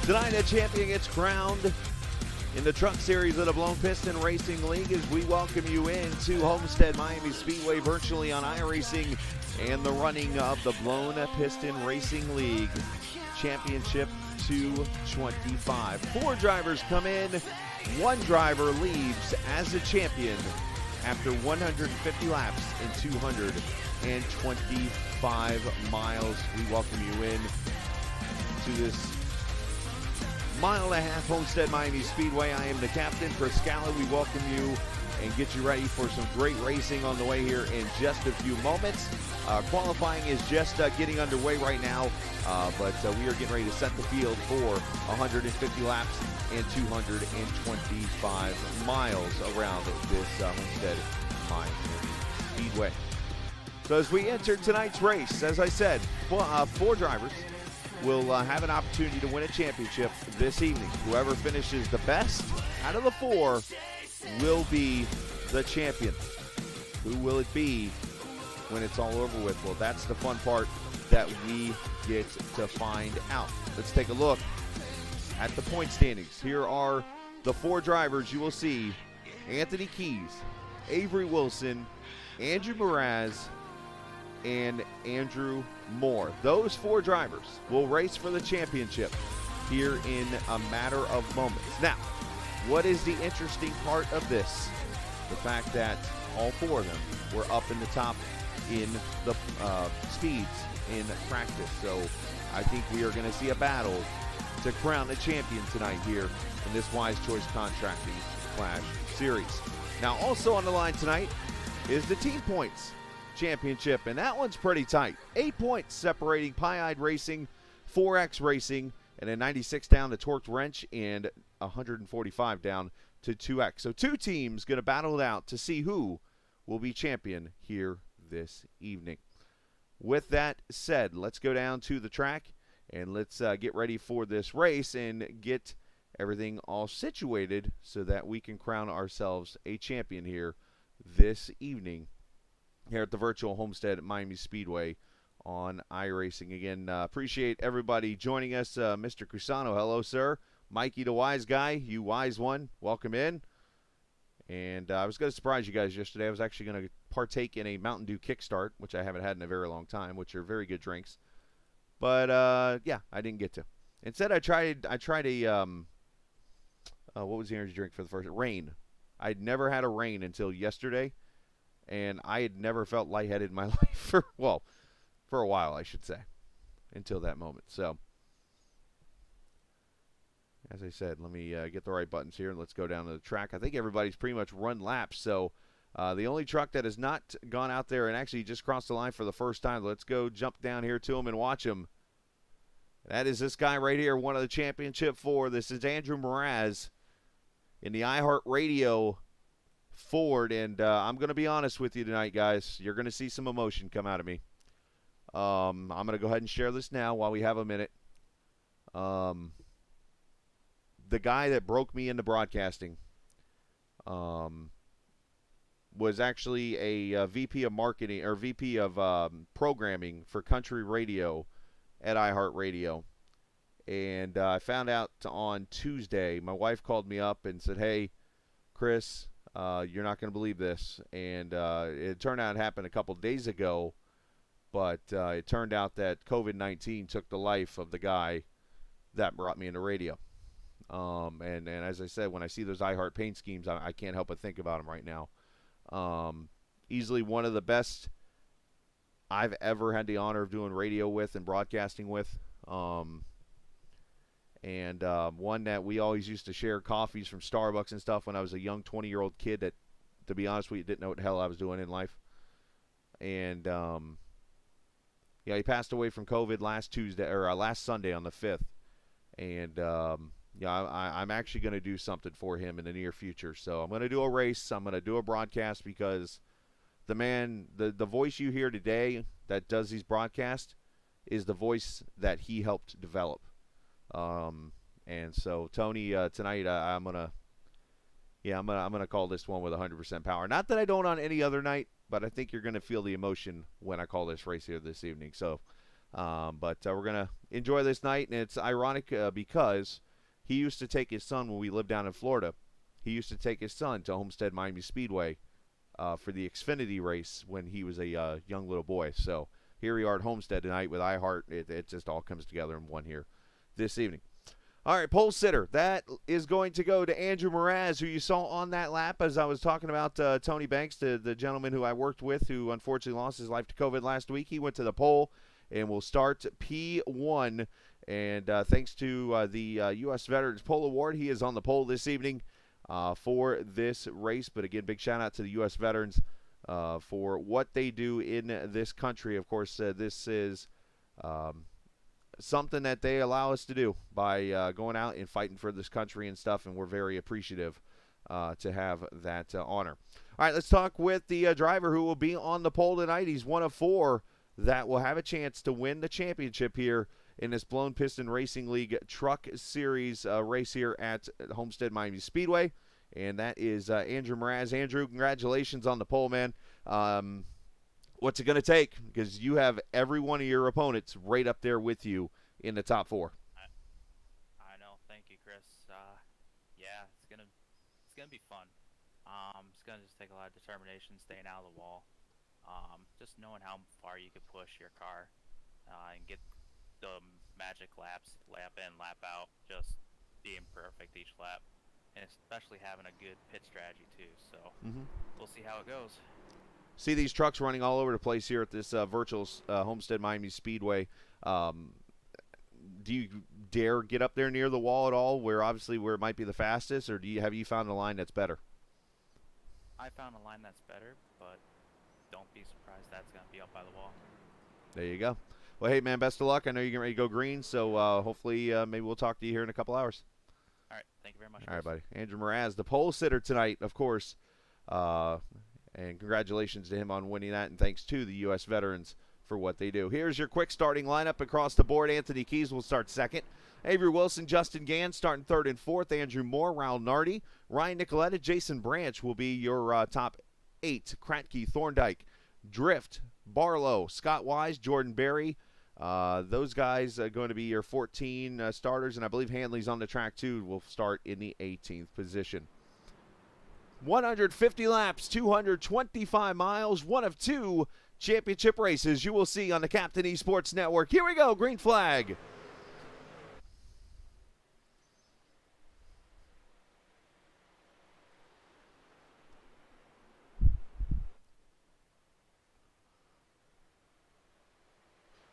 Tonight, a champion gets crowned in the Truck Series of the Blown Piston Racing League as we welcome you into Homestead Miami Speedway virtually on iRacing and the running of the Blown Piston Racing League Championship 225. 4 drivers come in, 1 driver leaves as a champion after 150 laps in 225 miles. We welcome you in to this mile-and-a-half Homestead Miami Speedway. I am the captain, Chris Scala. We welcome you and get you ready for some great racing on the way here in just a few moments. Qualifying is just getting underway right now, but we are getting ready to set the field for 150 laps and 225 miles around this Homestead Miami Speedway. So as we enter tonight's race, as I said, 4 drivers will have an opportunity to win a championship this evening. Whoever finishes the best out of the 4 will be the champion. Who will it be when it's all over with? Well, that's the fun part that we get to find out. Let's take a look at the point standings. Here are the 4 drivers you will see: Anthony Keys, Avery Wilson, Andrew Mraz, and Andrew Moore. Those 4 drivers will race for the championship here in a matter of moments. Now, what is the interesting part of this? The fact that all 4 of them were up in the top in the speeds in practice. So I think we are going to see a battle to crown the champion tonight here in this Wise Choice Contracting Clash Series. Now, also on the line tonight is the Team Points Championship, and that one's pretty tight. 8 points separating Pie-Eyed Racing, 4X Racing, and then 96 down to Torqued Wrench, and 145 down to 2X. So 2 teams going to battle it out to see who will be champion here this evening. With that said, let's go down to the track and let's get ready for this race and get everything all situated so that we can crown ourselves a champion here this evening here at the virtual Homestead Miami Speedway on iRacing. Again, appreciate everybody joining us. Mr. Cusano, hello, sir. Mikey the Wise Guy, you wise one, welcome in. And I was going to surprise you guys yesterday. I was actually going to partake in a Mountain Dew Kickstart, which I haven't had in a very long time, which are very good drinks. But, yeah, I didn't get to. Instead, I tried a, what was the energy drink for the first? Rain. I'd never had a Rain until yesterday. And I had never felt lightheaded in my life for a while, I should say, until that moment. So, as I said, let me get the right buttons here, and let's go down to the track. I think everybody's pretty much run laps. So, the only truck that has not gone out there and actually just crossed the line for the first time, let's go jump down here to him and watch him. That is this guy right here, one of the championship 4. This is Andrew Mraz in the iHeartRadio Ford, and I'm going to be honest with you tonight, guys. You're going to see some emotion come out of me. I'm going to go ahead and share this now while we have a minute. The guy that broke me into broadcasting was actually a VP of marketing or VP of programming for country radio at iHeartRadio. And I found out on Tuesday, my wife called me up and said, "Hey, Chris, you're not going to believe this." And it turned out it happened a couple days ago, but it turned out that COVID-19 took the life of the guy that brought me into radio. And as I said, when I see those iHeart paint schemes, I can't help but think about them right now. Easily one of the best I've ever had the honor of doing radio with and broadcasting with. And one that we always used to share coffees from Starbucks and stuff when I was a young 20-year-old kid that, to be honest with you, didn't know what the hell I was doing in life. And, yeah, he passed away from COVID last Sunday on the 5th. And, yeah, I'm actually going to do something for him in the near future. So I'm going to do a race. I'm going to do a broadcast because the man, the voice you hear today that does these broadcasts is the voice that he helped develop. And so Tony, tonight I'm gonna call this one with 100% power. Not that I don't on any other night, but I think you're gonna feel the emotion when I call this race here this evening. So But we're going to enjoy this night, and it's ironic because he used to take his son when we lived down in Florida. He used to take his son to Homestead Miami Speedway for the Xfinity race when he was a young little boy. So here we are at Homestead tonight with iHeart. It just all comes together in one here this evening. All right, pole sitter. That is going to go to Andrew Mraz, who you saw on that lap as I was talking about Tony Banks, the gentleman who I worked with who unfortunately lost his life to COVID last week. He went to the pole and will start P1. And thanks to the U.S. Veterans Pole Award, he is on the pole this evening for this race. But again, big shout out to the U.S. Veterans for what they do in this country. Of course, this is something that they allow us to do by going out and fighting for this country and stuff, and we're very appreciative to have that honor. All right, let's talk with the driver who will be on the pole tonight. He's one of four that will have a chance to win the championship here in this Blown Piston Racing League Truck Series race here at Homestead Miami Speedway, and that is Andrew Mraz. Andrew, congratulations on the pole, man. What's it going to take? Because you have every one of your opponents right up there with you in the top four. I know. Thank you, Chris. Yeah, it's gonna be fun. It's gonna just take a lot of determination, staying out of the wall. Just knowing how far you could push your car and get the magic laps, lap in, lap out, just being perfect each lap, and especially having a good pit strategy too. So we'll see how it goes. See these trucks running all over the place here at this virtual Homestead Miami Speedway. Do you dare get up there near the wall at all, where it might be the fastest, or have you found a line that's better? I found a line that's better, but don't be surprised that's going to be up by the wall. There you go. Well, hey, man, best of luck. I know you're getting ready to go green, so hopefully maybe we'll talk to you here in a couple hours. All right. Thank you very much. All right, buddy. Andrew Mraz, the pole sitter tonight, of course. And congratulations to him on winning that, and thanks to the U.S. Veterans for what they do. Here's your quick starting lineup across the board. Anthony Keys will start second. Avery Wilson, Justin Gann starting third and fourth. Andrew Moore, Raul Nardi, Ryan Nicoletta, Jason Branch will be your top 8. Kratke, Thorndike, Drift, Barlow, Scott Wise, Jordan Berry. Those guys are going to be your 14 starters, and I believe Hanley's on the track too. Will start in the 18th position. 150 laps, 225 miles, one of 2 championship races you will see on the Captain Esports Network. Here we go, green flag.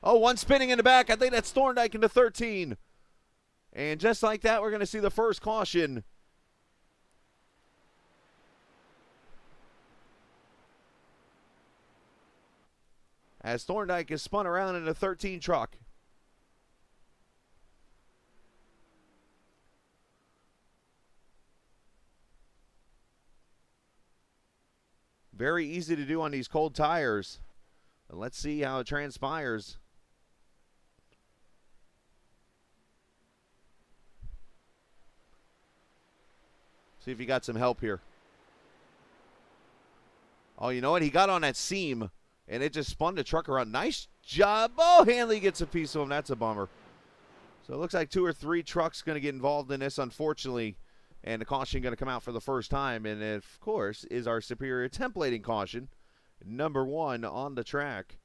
Oh, one spinning in the back. I think that's Thorndike into 13. And just like that, we're going to see the first caution. As Thorndike is spun around in a 13 truck. Very easy to do on these cold tires. And let's see how it transpires. See if he got some help here. Oh, you know what? He got on that seam, and it just spun the truck around. Nice job. Oh, Hanley gets a piece of him. That's a bummer. So it looks like 2 or 3 trucks going to get involved in this, unfortunately. And the caution going to come out for the first time. And, of course, is our superior templating caution. Number 1 on the track.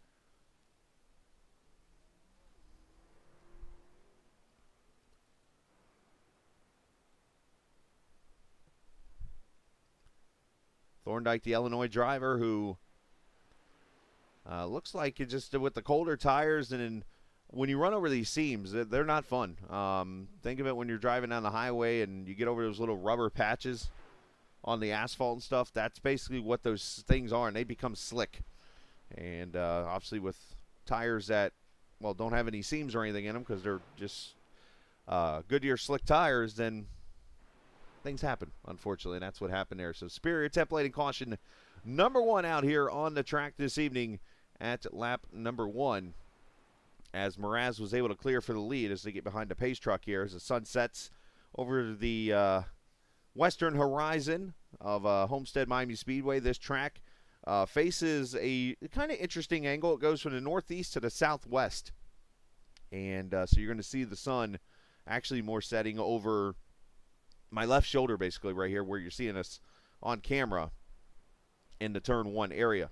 Thorndike, the Illinois driver, who looks like it just with the colder tires, and when you run over these seams, they're not fun. Think of it when you're driving down the highway and you get over those little rubber patches on the asphalt and stuff. That's basically what those things are, and they become slick. And obviously with tires that, well, don't have any seams or anything in them because they're just Goodyear slick tires, then things happen, unfortunately, and that's what happened there. So superior templating caution number 1 out here on the track this evening at lap number 1, as Mraz was able to clear for the lead as they get behind the pace truck here as the sun sets over the western horizon of Homestead Miami Speedway. This track faces a kind of interesting angle. It goes from the northeast to the southwest And so you're going to see the sun actually more setting over my left shoulder, basically right here where you're seeing us on camera in the turn 1 area.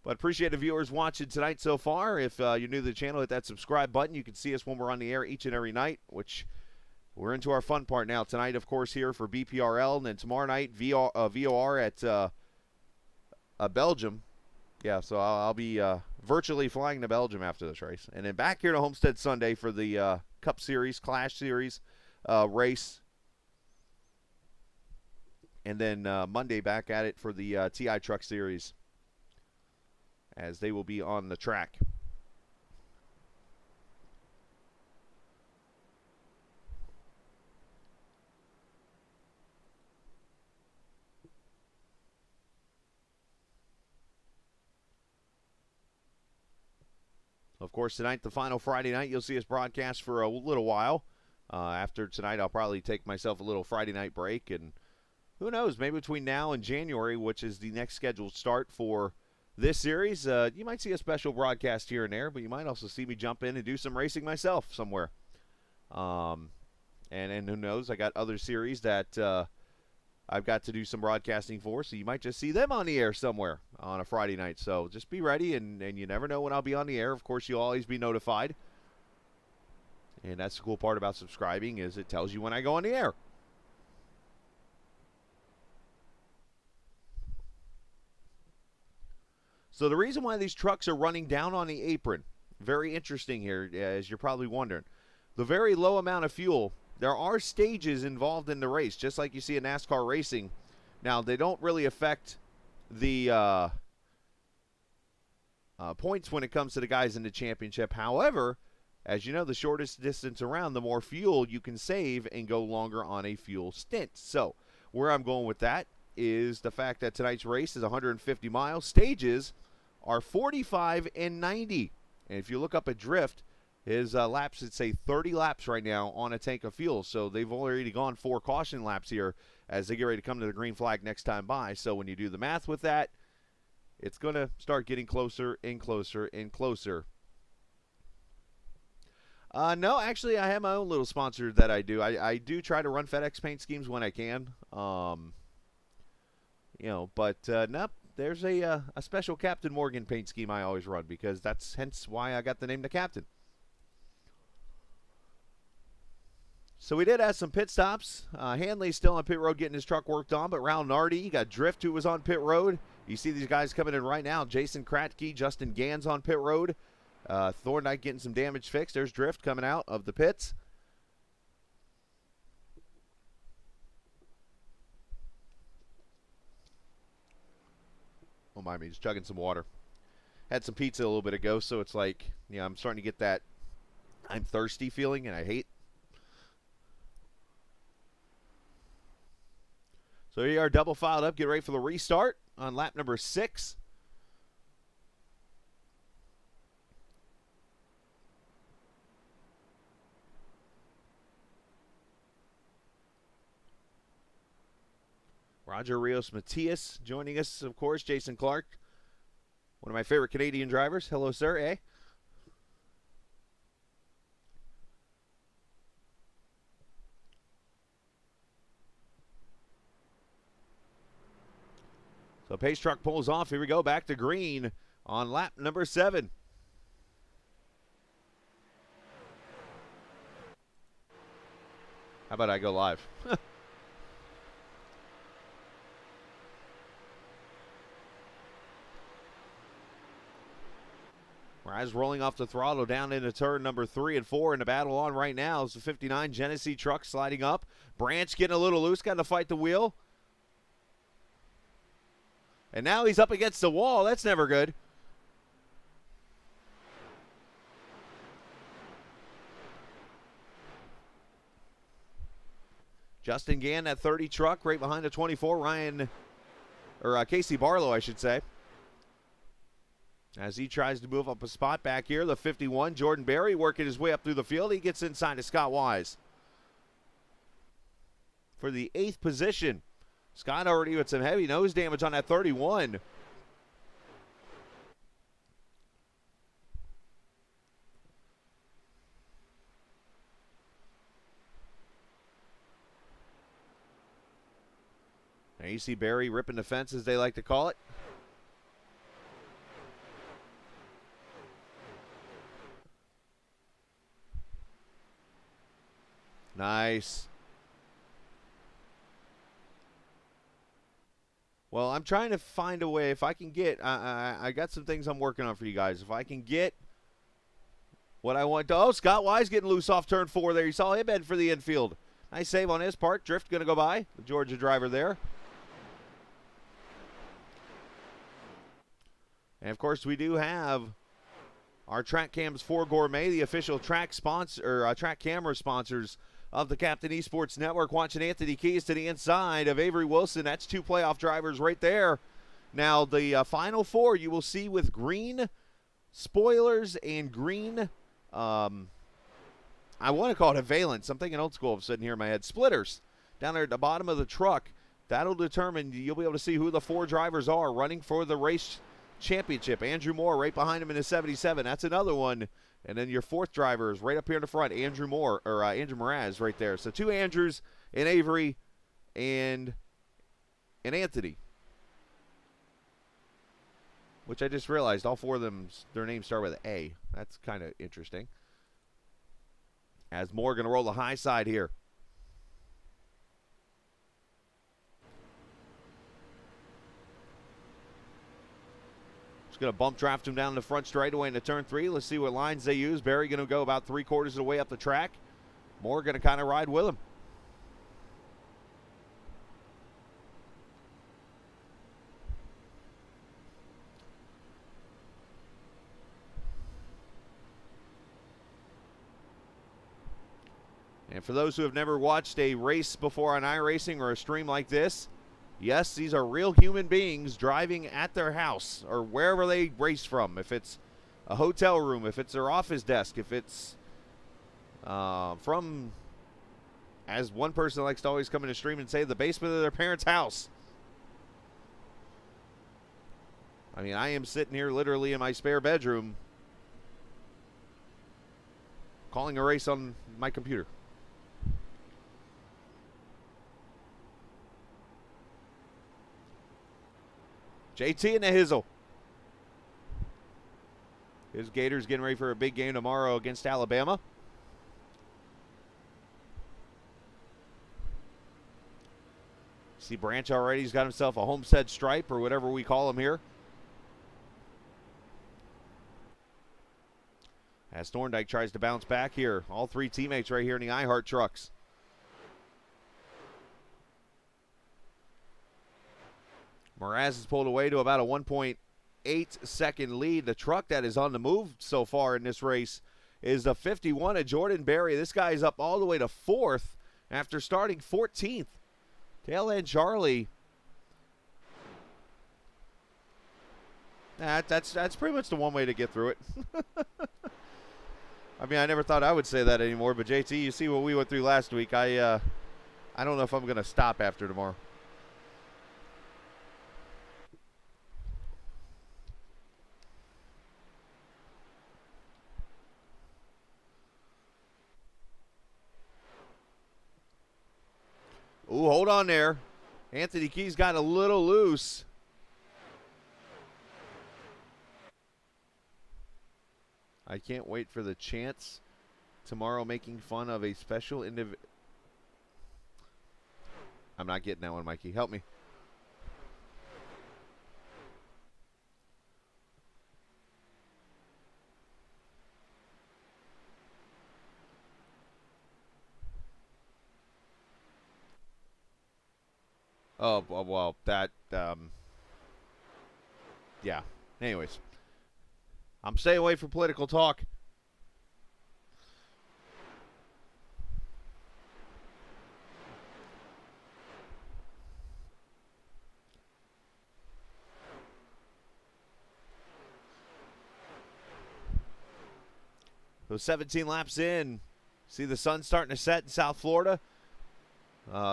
But appreciate the viewers watching tonight so far. If you're new to the channel, hit that subscribe button. You can see us when we're on the air each and every night, which we're into our fun part now. Tonight, of course, here for BPRL, and then tomorrow night, VOR at Belgium. Yeah, so I'll be virtually flying to Belgium after this race. And then back here to Homestead Sunday for the Cup Series, Clash Series race. And then Monday back at it for the TI Truck Series, as they will be on the track. Of course, tonight, the final Friday night, you'll see us broadcast for a little while. After tonight, I'll probably take myself a little Friday night break, and who knows, maybe between now and January, which is the next scheduled start for this series, you might see a special broadcast here and there, but you might also see me jump in and do some racing myself somewhere. And who knows, I got other series that I've got to do some broadcasting for, so you might just see them on the air somewhere on a Friday night. So just be ready, and you never know when I'll be on the air. Of course, you'll always be notified. And that's the cool part about subscribing, is it tells you when I go on the air. So the reason why these trucks are running down on the apron, very interesting here, as you're probably wondering. The very low amount of fuel, there are stages involved in the race, just like you see in NASCAR racing. Now, they don't really affect the points when it comes to the guys in the championship. However, as you know, the shortest distance around, the more fuel you can save and go longer on a fuel stint. So where I'm going with that is the fact that tonight's race is 150 miles. Stages are 45 and 90. And if you look up at Drift, his laps, it say 30 laps right now on a tank of fuel. So they've already gone 4 caution laps here as they get ready to come to the green flag next time by. So when you do the math with that, it's going to start getting closer and closer and closer. No, actually, I have my own little sponsor that I do. I do try to run FedEx paint schemes when I can. But nope, there's a special Captain Morgan paint scheme I always run, because that's hence why I got the name the Captain. So we did have some pit stops. Hanley's still on pit road getting his truck worked on, but Raul Nardi, you got Drift, who was on pit road. You see these guys coming in right now. Jason Kratke, Justin Gans on pit road. Thorndike getting some damage fixed. There's Drift coming out of the pits. Don't mind me, just chugging some water. Had some pizza a little bit ago, so it's like, I'm starting to get that I'm thirsty feeling, and I hate. So here you are, double filed up. Get ready for the restart on lap number 6. Roger Rios Matias joining us, of course. Jason Clark, one of my favorite Canadian drivers. Hello, sir. Eh? So pace truck pulls off. Here we go, back to green on lap number 7. How about I go live? Rise rolling off the throttle down into turn number 3 and 4, and the battle on right now is the 59 Genesee truck sliding up. Branch getting a little loose, got to fight the wheel. And now he's up against the wall. That's never good. Justin Gann, that 30 truck, right behind the 24. Casey Barlow, I should say. As he tries to move up a spot back here, the 51, Jordan Berry, working his way up through the field. He gets inside to Scott Wise for the 8th position. Scott already with some heavy nose damage on that 31. You see Barry ripping the fence, as they like to call it. Nice. Well, I'm trying to find a way. If I can get, I got some things I'm working on for you guys. If I can get what I want to, oh, Scott Wise getting loose off turn 4 there. You saw him head for the infield. Nice save on his part. Drift going to go by. The Georgia driver there. And, of course, we do have our Track Cams 4 Gourmet, the official track sponsor, or track camera sponsors of the Captain Esports Network. Watching Anthony Keys to the inside of Avery Wilson. That's 2 playoff drivers right there. Now, the final 4 you will see with green spoilers and green, I want to call it a valence. I'm thinking old school. I'm sitting here in my head. Splitters down there at the bottom of the truck. That'll determine, you'll be able to see who the 4 drivers are running for the race championship. Andrew Moore right behind him in the 77. That's another one. And then your 4th driver is right up here in the front, Andrew Moore, or Andrew Mraz right there. So 2 Andrews, and Avery, and Anthony. Which I just realized all 4 of them, their names start with A. That's kind of interesting. As Moore going to roll the high side here. Just going to bump draft him down the front straightaway into turn 3. Let's see what lines they use. Barry going to go about 3/4 of the way up the track. Moore going to kind of ride with him. And for those who have never watched a race before on iRacing or a stream like this, yes, these are real human beings driving at their house or wherever they race from. If it's a hotel room, if it's their office desk, if it's from, as one person likes to always come in a stream and say, the basement of their parents' house. I mean, I am sitting here literally in my spare bedroom calling a race on my computer. JT in the hizzle. His Gators getting ready for a big game tomorrow against Alabama. See Branch already. He's got himself a Homestead stripe or whatever we call him here. As Thorndike tries to bounce back here. All 3 teammates right here in the iHeart trucks. Mraz is pulled away to about a 1.8-second lead. The truck that is on the move so far in this race is the 51 of Jordan Berry. This guy is up all the way to 4th after starting 14th. Tail end Charlie. That's pretty much the one way to get through it. I mean, I never thought I would say that anymore, but JT, you see what we went through last week. I don't know if I'm going to stop after tomorrow. Ooh, hold on there. Anthony Keys got a little loose. I can't wait for the chance tomorrow making fun of a special individual. I'm not getting that one, Mikey. Help me. Oh, well, that, yeah. Anyways. I'm staying away from political talk. So 17 laps in. See the sun starting to set in South Florida.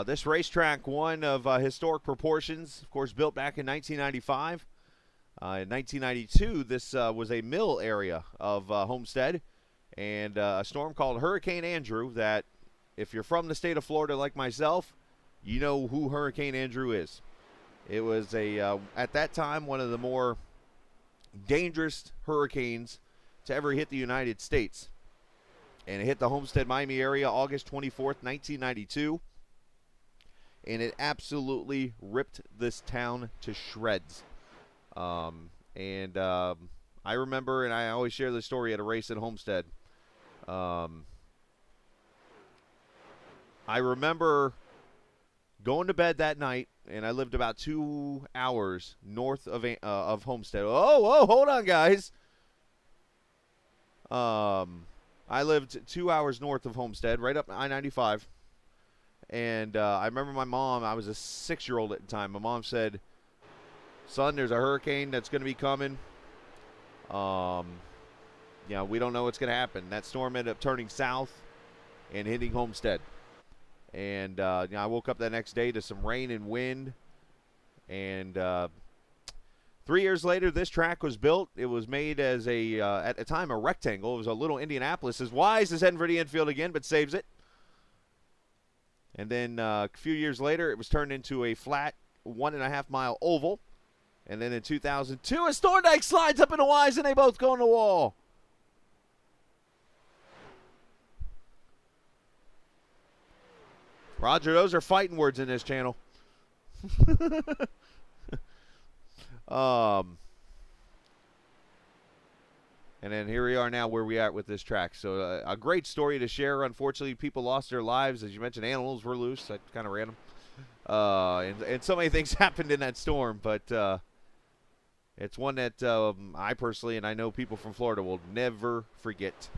This racetrack, one of historic proportions, of course, built back in 1995. In 1992, this was a mill area of Homestead, and a storm called Hurricane Andrew that, if you're from the state of Florida like myself, you know who Hurricane Andrew is. It was at that time, one of the more dangerous hurricanes to ever hit the United States. And it hit the Homestead, Miami area August 24th, 1992. And it absolutely ripped this town to shreds. I remember, and I always share this story at a race at Homestead. I remember going to bed that night, and I lived about 2 hours north of Homestead. Oh, hold on, guys. I lived 2 hours north of Homestead, right up I-95. And I remember my mom, I was a 6-year-old at the time. My mom said, "Son, there's a hurricane that's going to be coming. We don't know what's going to happen." That storm ended up turning south and hitting Homestead. And I woke up the next day to some rain and wind. And 3 years later, this track was built. It was made as at the time, a rectangle. It was a little Indianapolis. As Wise is heading for the infield again, but saves it. And then a few years later, it was turned into a flat 1.5-mile oval. And then in 2002, as Thorndike slides up into Wise, and they both go in the wall. Roger, those are fighting words in this channel. And then here we are now where we are with this track. So a great story to share. Unfortunately, people lost their lives. As you mentioned, animals were loose. That's kind of random. And so many things happened in that storm. But it's one that I personally, and I know people from Florida, will never forget.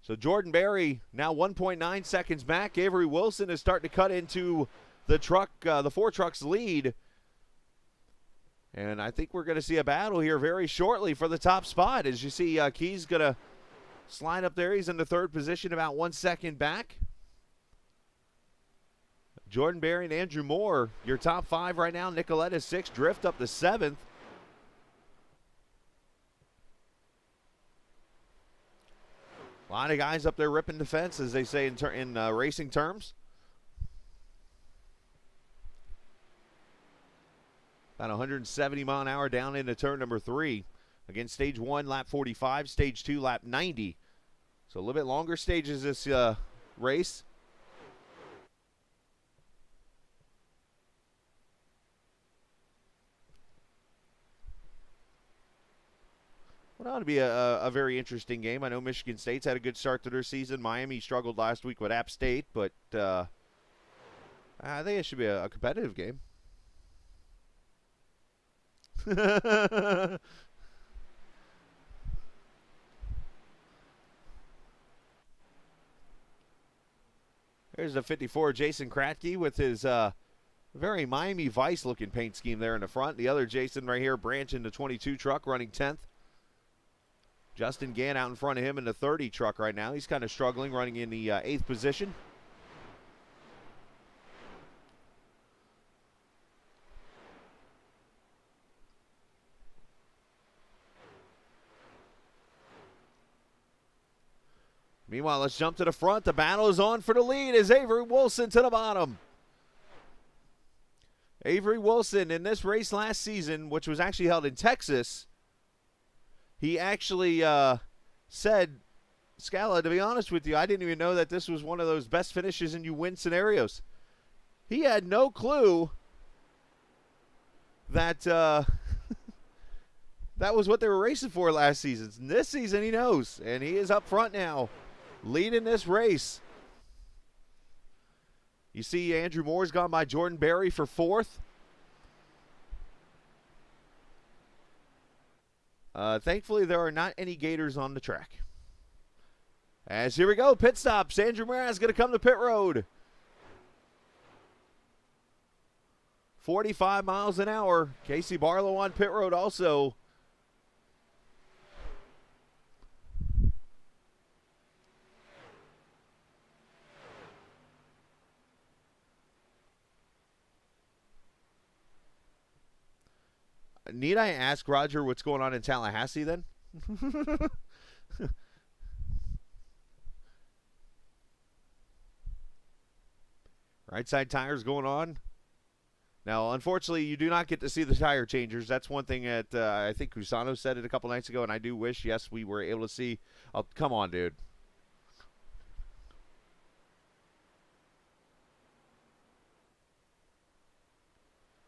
So Jordan Berry now 1.9 seconds back. Avery Wilson is starting to cut into the truck, the 4 trucks lead. And I think we're going to see a battle here very shortly for the top spot. As you see, Key's going to slide up there. He's in the 3rd position, about 1 second back. Jordan Berry and Andrew Moore, your top 5 right now. Nicoletta 6th, Drift up to 7th. A lot of guys up there ripping the fence, as they say in racing terms. About 170 mile an hour down into turn number 3. Again, stage 1, lap 45. Stage 2, lap 90. So a little bit longer stages this race. Well, it ought to be a very interesting game. I know Michigan State's had a good start to their season. Miami struggled last week with App State, but I think it should be a competitive game. There's the 54, Jason Kratke, with his very Miami Vice looking paint scheme there in the front. The other Jason right here, Branch in the 22 truck, running 10th. Justin Gann out in front of him in the 30 truck right now. He's kind of struggling, running in the 8th position. Meanwhile, let's jump to the front. The battle is on for the lead as Avery Wilson to the bottom. Avery Wilson, in this race last season, which was actually held in Texas, he actually said, "Scala, to be honest with you, I didn't even know that this was one of those best finishes and you win scenarios." He had no clue that that was what they were racing for last season. And this season he knows, and he is up front now, leading this race. You see Andrew Moore's gone by Jordan Berry for 4th. Thankfully, there are not any gators on the track. As here we go, pit stops. Andrew Moore is going to come to pit road. 45 miles an hour. Casey Barlow on pit road also. Need I ask Roger what's going on in Tallahassee then? Right side tires going on. Now, unfortunately, you do not get to see the tire changers. That's one thing that I think Cusano said it a couple nights ago, and I do wish, yes, we were able to see. Oh, come on, dude.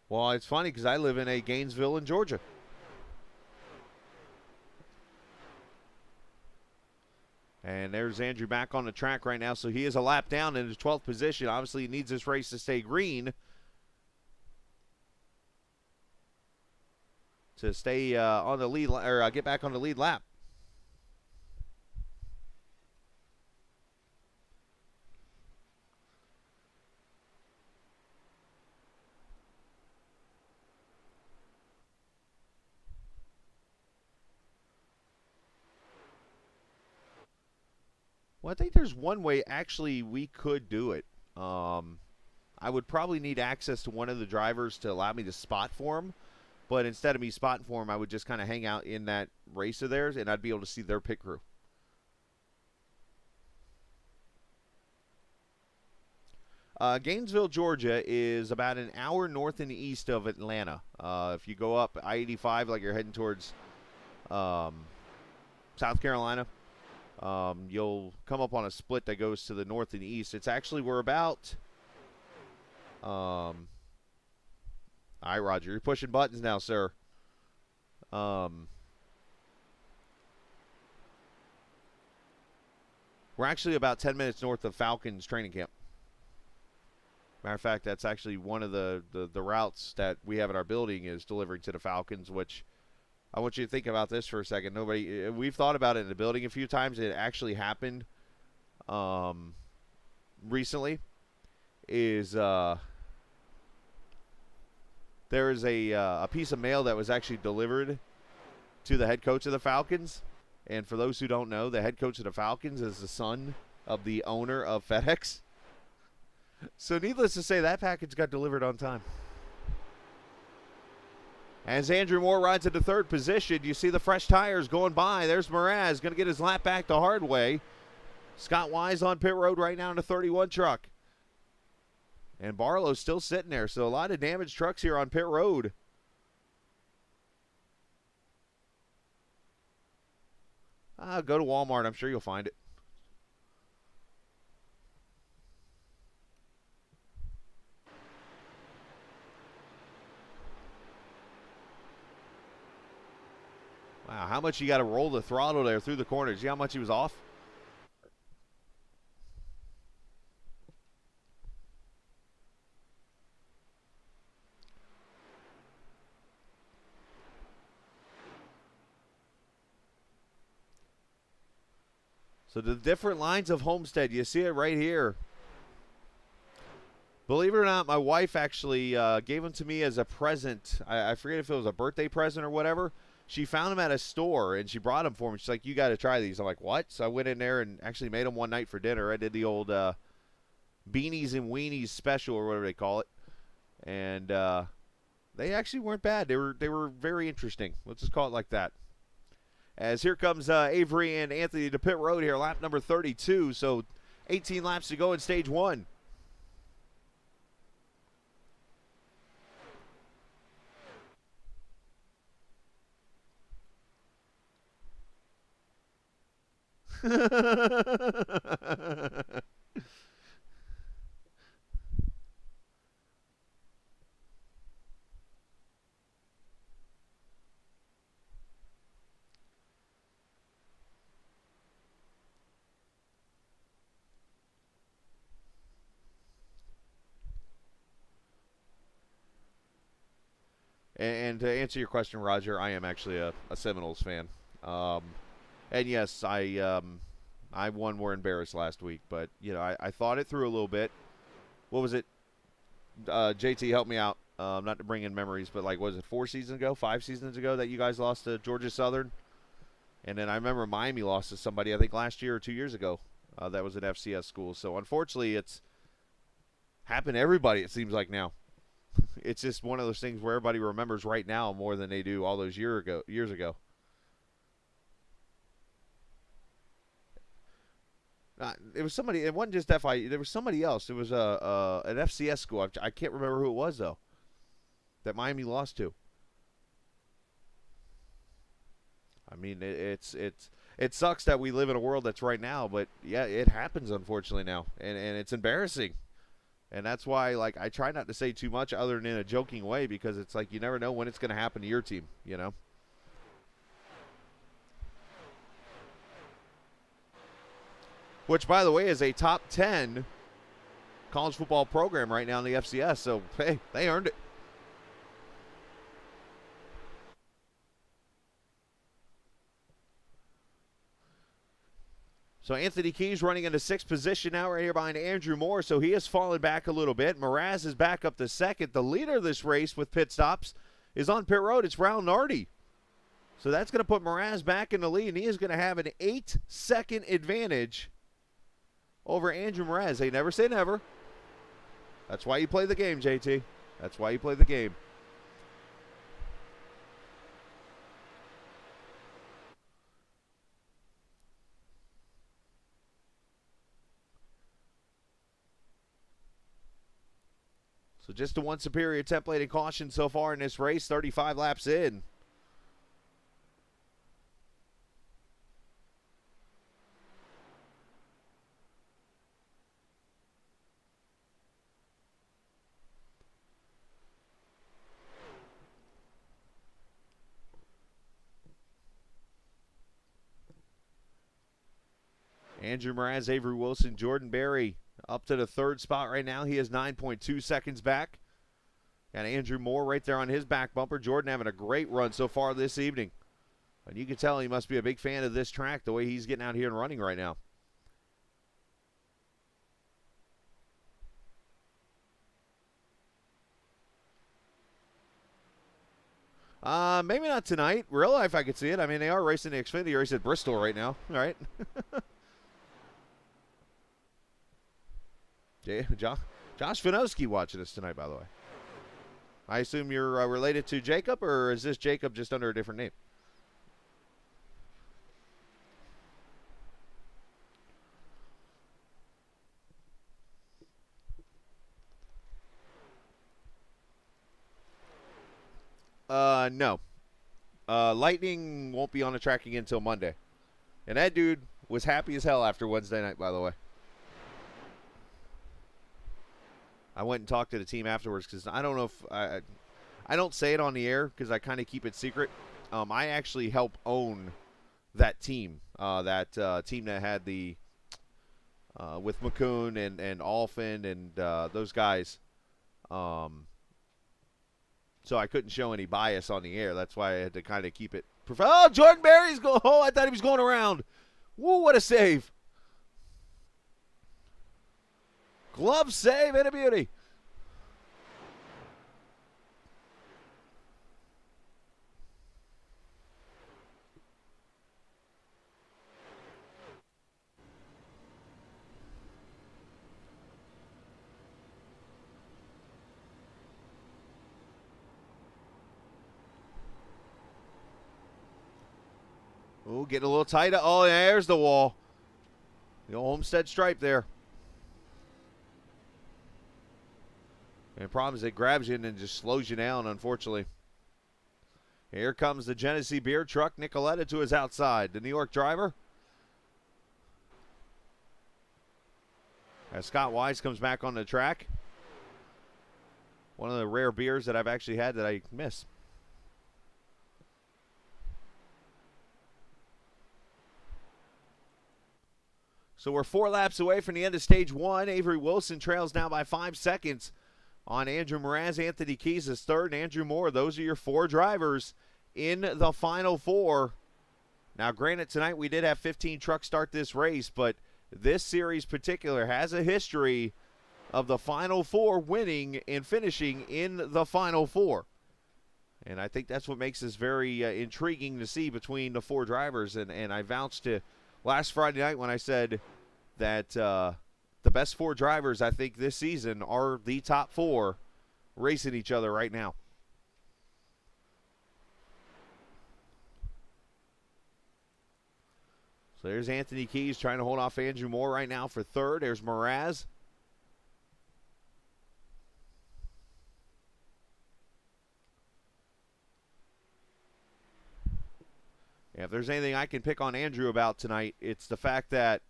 Well, it's funny because I live in a Gainesville in Georgia. And there's Andrew back on the track right now, so he is a lap down in his 12th position. Obviously, he needs this race to stay green to stay on the lead, or get back on the lead lap. Well, I think there's one way actually we could do it. I would probably need access to one of the drivers to allow me to spot for him. But instead of me spotting for him, I would just kind of hang out in that race of theirs, and I'd be able to see their pit crew. Gainesville, Georgia is about an hour north and east of Atlanta. If you go up I-85 like you're heading towards South Carolina, you'll come up on a split that goes to the north and east. It's actually, we're about... all right, Roger, you're pushing buttons now, sir. We're actually about 10 minutes north of Falcons training camp. Matter of fact, that's actually one of the routes that we have in our building is delivering to the Falcons, which I want you to think about this for a second. We've thought about it in the building a few times. It actually happened recently. There is a piece of mail that was actually delivered to the head coach of the Falcons. And for those who don't know, the head coach of the Falcons is the son of the owner of FedEx. So needless to say, that package got delivered on time. As Andrew Moore rides into third position, you see the fresh tires going by. There's Mraz going to get his lap back the hard way. Scott Wise on pit road right now in the 31 truck. And Barlow's still sitting there, so a lot of damaged trucks here on pit road. Go to Walmart. I'm sure you'll find it. Wow, how much you got to roll the throttle there through the corner. See how much he was off? So the different lines of Homestead, you see it right here. Believe it or not, my wife actually gave them to me as a present. I forget if it was a birthday present or whatever. She found them at a store, and she brought them for me. She's like, you got to try these. I'm like, what? So I went in there and actually made them one night for dinner. I did the old beanies and weenies special or whatever they call it. And they actually weren't bad. They were very interesting. Let's just call it like that. As here comes Avery and Anthony to pit road here, lap number 32. So 18 laps to go in stage one. And to answer your question, Roger, I am actually a Seminoles fan. And yes, I won more embarrassed last week, but you know I thought it through a little bit. What was it? JT, help me out. Not to bring in memories, but like, was it 4 seasons ago, 5 seasons ago that you guys lost to Georgia Southern? And then I remember Miami lost to somebody, I think last year or 2 years ago. That was an FCS school. So unfortunately, it's happened to everybody, it seems like now. It's just one of those things where everybody remembers right now more than they do all those years ago. It was somebody. It wasn't just FIU. There was somebody else. It was an FCS school. I can't remember who it was though. That Miami lost to. I mean, it sucks that we live in a world that's right now, but yeah, it happens unfortunately now, and it's embarrassing, and that's why like I try not to say too much other than in a joking way because it's like you never know when it's going to happen to your team, you know. Which, by the way, is a top 10 college football program right now in the FCS. So, hey, they earned it. So Anthony Keys running into sixth position now right here behind Andrew Moore. So he has fallen back a little bit. Mraz is back up to second. The leader of this race with pit stops is on pit road. It's Raul Nardi. So that's going to put Mraz back in the lead, and he is going to have an 8-second advantage over Andrew Mraz. They never say never. That's why you play the game, JT. That's why you play the game. So just a one superior templated caution so far in this race, 35 laps in. Andrew Mraz, Avery Wilson, Jordan Berry up to the third spot right now. He is 9.2 seconds back. And Andrew Moore right there on his back bumper. Jordan having a great run so far this evening. And you can tell he must be a big fan of this track, the way he's getting out here and running right now. Maybe not tonight. Real life, I could see it. I mean, they are racing the Xfinity race at Bristol right now. All right. Josh Finowski watching us tonight, by the way. I assume you're related to Jacob, or is this Jacob just under a different name? No. Lightning won't be on the track again until Monday. And that dude was happy as hell after Wednesday night, by the way. I went and talked to the team afterwards because I don't know if I don't say it on the air because I kind of keep it secret. I actually help own that team, team that had the with McCoon and Alfin and those guys. So I couldn't show any bias on the air. That's why I had to kind of keep it. Oh, Jordan Berry's going. Oh, I thought he was going around. Woo, what a save. Glove save and a beauty. Oh, getting a little tighter. Oh, there's the wall. The old Homestead stripe there. And the problem is it grabs you and then just slows you down, unfortunately. Here comes the Genesee beer truck. Nicoletta to his outside. The New York driver. As Scott Wise comes back on the track. One of the rare beers that I've actually had that I miss. So we're 4 laps away from the end of stage 1. Avery Wilson trails now by 5 seconds on Andrew Mraz. Anthony Keys is third, and Andrew Moore. Those are your 4 drivers in the final 4. Now, granted, tonight we did have 15 trucks start this race, but this series particular has a history of the final 4 winning and finishing in the final 4. And I think that's what makes this very intriguing to see between the 4 drivers. And I vouched to last Friday night when I said that the best 4 drivers, I think, this season are the top 4 racing each other right now. So there's Anthony Keys trying to hold off Andrew Moore right now for third. There's Mraz. Yeah, if there's anything I can pick on Andrew about tonight, it's the fact that,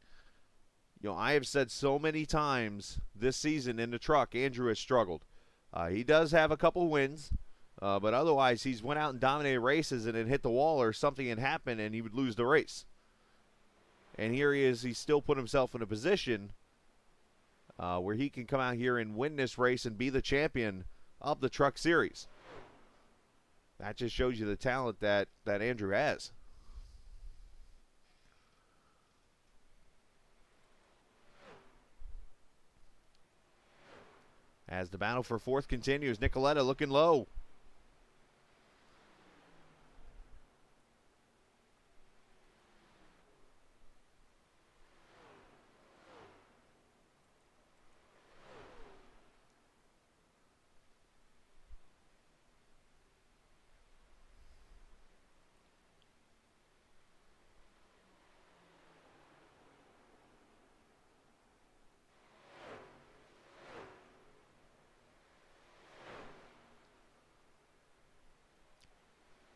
I have said so many times this season in the truck, Andrew has struggled. He does have a couple wins, but otherwise he's went out and dominated races and then hit the wall or something had happened and he would lose the race. And here he is, he's still put himself in a position where he can come out here and win this race and be the champion of the Truck Series. That just shows you the talent that Andrew has. As the battle for fourth continues, Nicoletta looking low.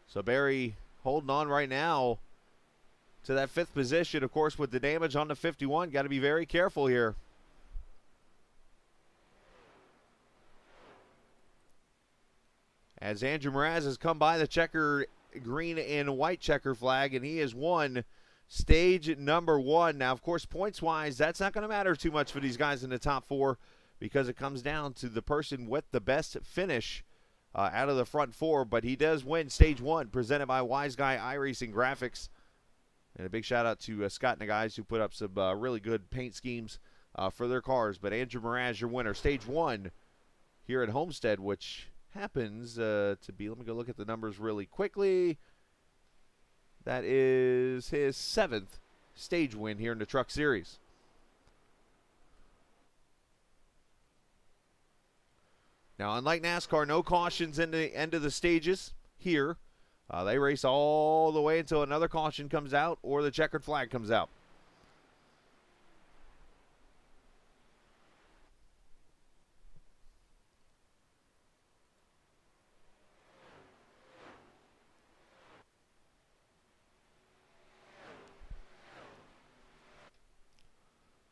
So Barry holding on right now to that fifth position. Of course, with the damage on the 51, got to be very careful here. As Andrew Mraz has come by the checker, green and white checker flag, and he has won stage number 1. Now, of course, points-wise, that's not going to matter too much for these guys in the top 4 because it comes down to the person with the best finish out of the front 4, but he does win stage 1, presented by Wise Guy iRacing Graphics. And a big shout out to Scott and the guys who put up some really good paint schemes for their cars. But Andrew Mraz, your winner, stage 1 here at Homestead, which happens to be, let me go look at the numbers really quickly. That is his 7th stage win here in the Truck Series. Now, unlike NASCAR, no cautions in the end of the stages here. They race all the way until another caution comes out or the checkered flag comes out.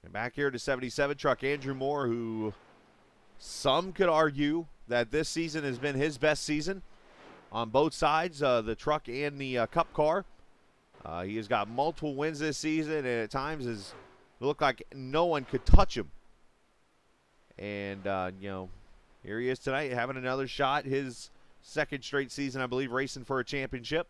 And back here to 77 truck, Andrew Moore, who some could argue that this season has been his best season on both sides, the truck and the cup car. He has got multiple wins this season, and at times it looked like no one could touch him. And, here he is tonight having another shot, his second straight season, I believe, racing for a championship.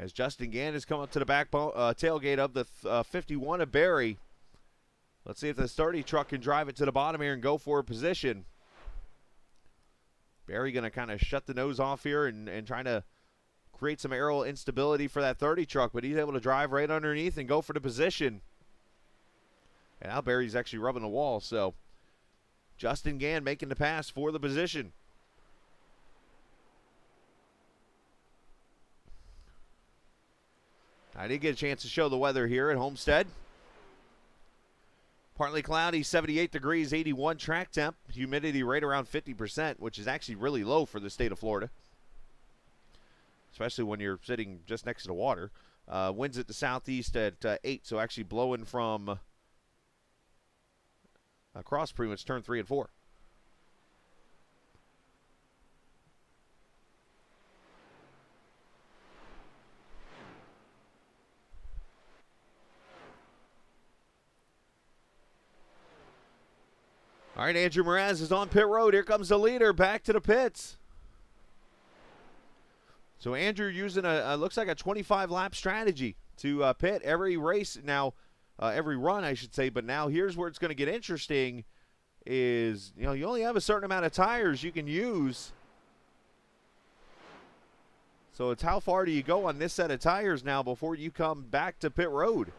As Justin Gann has come up to the back tailgate of the 51 of Barry. Let's see if this 30 truck can drive it to the bottom here and go for a position. Barry going to kind of shut the nose off here and trying to create some aerial instability for that 30 truck, but he's able to drive right underneath and go for the position. And now Barry's actually rubbing the wall, so Justin Gann making the pass for the position. I did get a chance to show the weather here at Homestead. Partly cloudy, 78 degrees, 81 track temp. Humidity right around 50%, which is actually really low for the state of Florida, especially when you're sitting just next to the water. Winds at the southeast at 8, so actually blowing from across pretty much turn 3 and 4. All right, Andrew Mraz is on pit road. Here comes the leader back to the pits. So Andrew using looks like a 25-lap strategy to pit every race now, every run, I should say. But now here's where it's going to get interesting is, you only have a certain amount of tires you can use. So it's how far do you go on this set of tires now before you come back to pit road?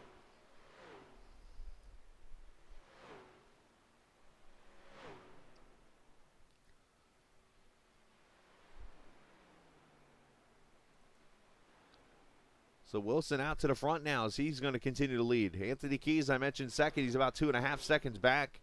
So Wilson out to the front now as he's going to continue to lead. Anthony Keys, I mentioned second. He's about 2.5 seconds back.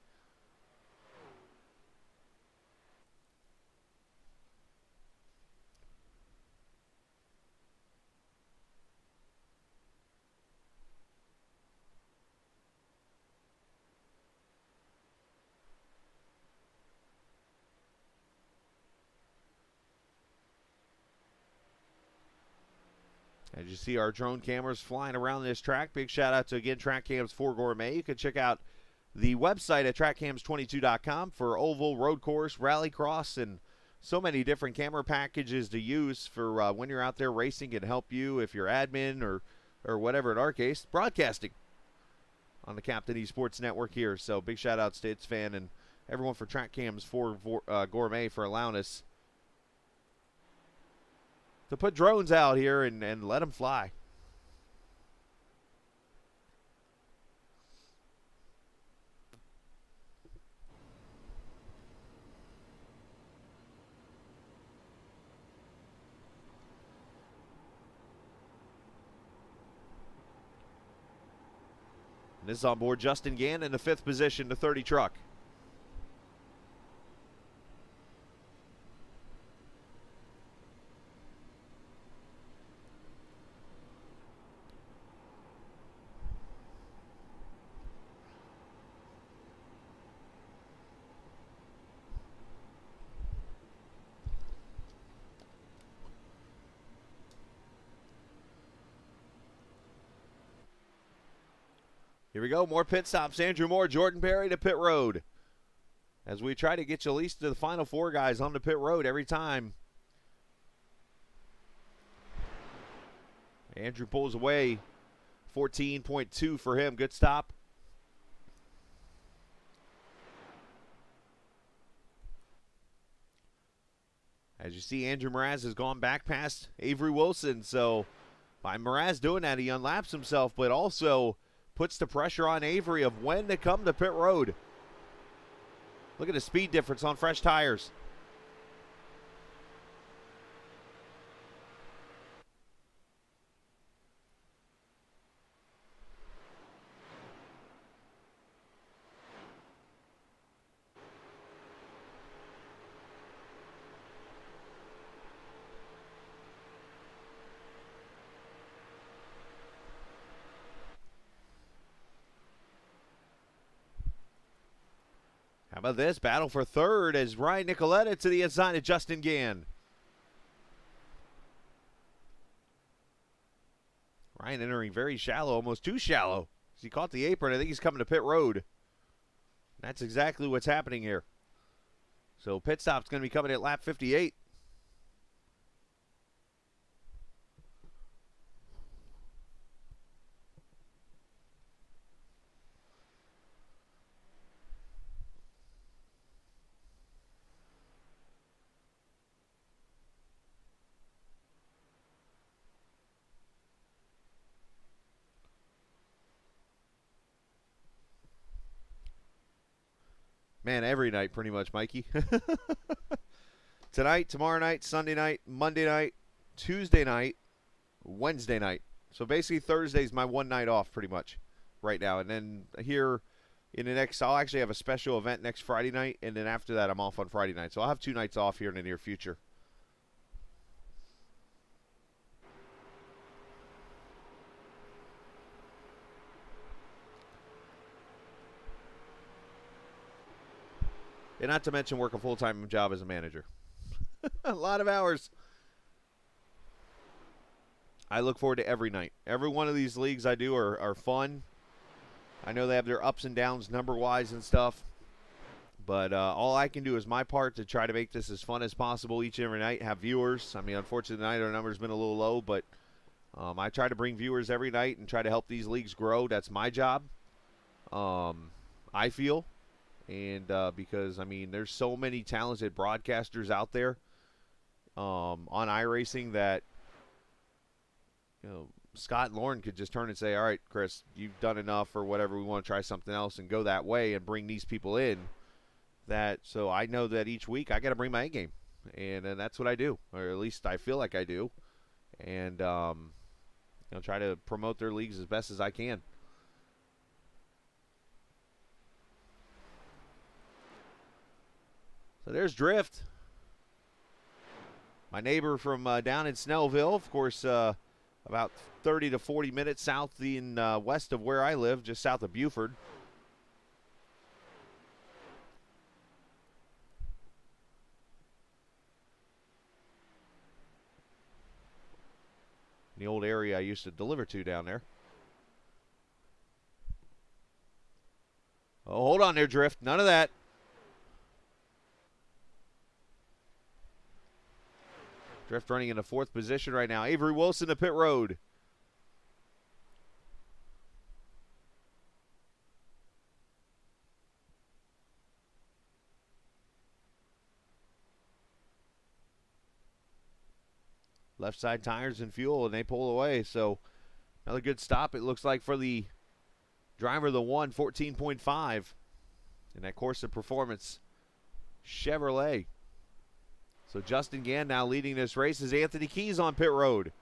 As you see our drone cameras flying around this track, big shout out to, again, Track Cams 4 Gourmet. You can check out the website at trackcams22.com for oval, road course, rallycross, and so many different camera packages to use for when you're out there racing and help you if you're admin or whatever, in our case, broadcasting on the Captain Esports Network here. So big shout outs to It's Fan and everyone for Track Cams 4 Gourmet for allowing us to put drones out here and let them fly. And this is on board Justin Gann in the 5th position, the 30 truck. Here we go, more pit stops. Andrew Moore, Jordan Berry to pit road. As we try to get you at least to the final 4 guys on the pit road every time. Andrew pulls away. 14.2 for him. Good stop. As you see, Andrew Mraz has gone back past Avery Wilson. So by Mraz doing that, he unlaps himself, but also puts the pressure on Avery of when to come to pit road. Look at the speed difference on fresh tires. How about this? Battle for third as Ryan Nicoletta to the inside of Justin Gann. Ryan entering very shallow, almost too shallow. As he caught the apron, I think he's coming to pit road. That's exactly what's happening here. So pit stop's going to be coming at lap 58. Man, every night pretty much, Mikey. Tonight, tomorrow night, Sunday night, Monday night, Tuesday night, Wednesday night. So basically Thursday's my one night off pretty much right now. And then here in the next, I'll actually have a special event next Friday night. And then after that, I'm off on Friday night. So I'll have 2 nights off here in the near future. And not to mention work a full-time job as a manager. A lot of hours. I look forward to every night. Every one of these leagues I do are fun. I know they have their ups and downs number-wise and stuff. But all I can do is my part to try to make this as fun as possible each and every night. Have viewers. I mean, unfortunately, tonight our number's been a little low, but I try to bring viewers every night and try to help these leagues grow. That's my job, I feel. And because, I mean, there's so many talented broadcasters out there on iRacing that, you know, Scott and Lauren could just turn and say, all right, Chris, you've done enough or whatever. We want to try something else and go that way and bring these people in. So I know that each week I got to bring my A game. And that's what I do, or at least I feel like I do. And, try to promote their leagues as best as I can. So there's Drift. My neighbor from down in Snellville, of course, about 30 to 40 minutes south and west of where I live, just south of Buford. The old area I used to deliver to down there. Oh, hold on there, Drift. None of that. Drift running in the 4th position right now. Avery Wilson to pit road. Left side tires and fuel, and they pull away. So another good stop, it looks like, for the driver of the 1, 14.5. In that course of performance, Chevrolet. So Justin Gann now leading this race as Anthony Keys on pit road.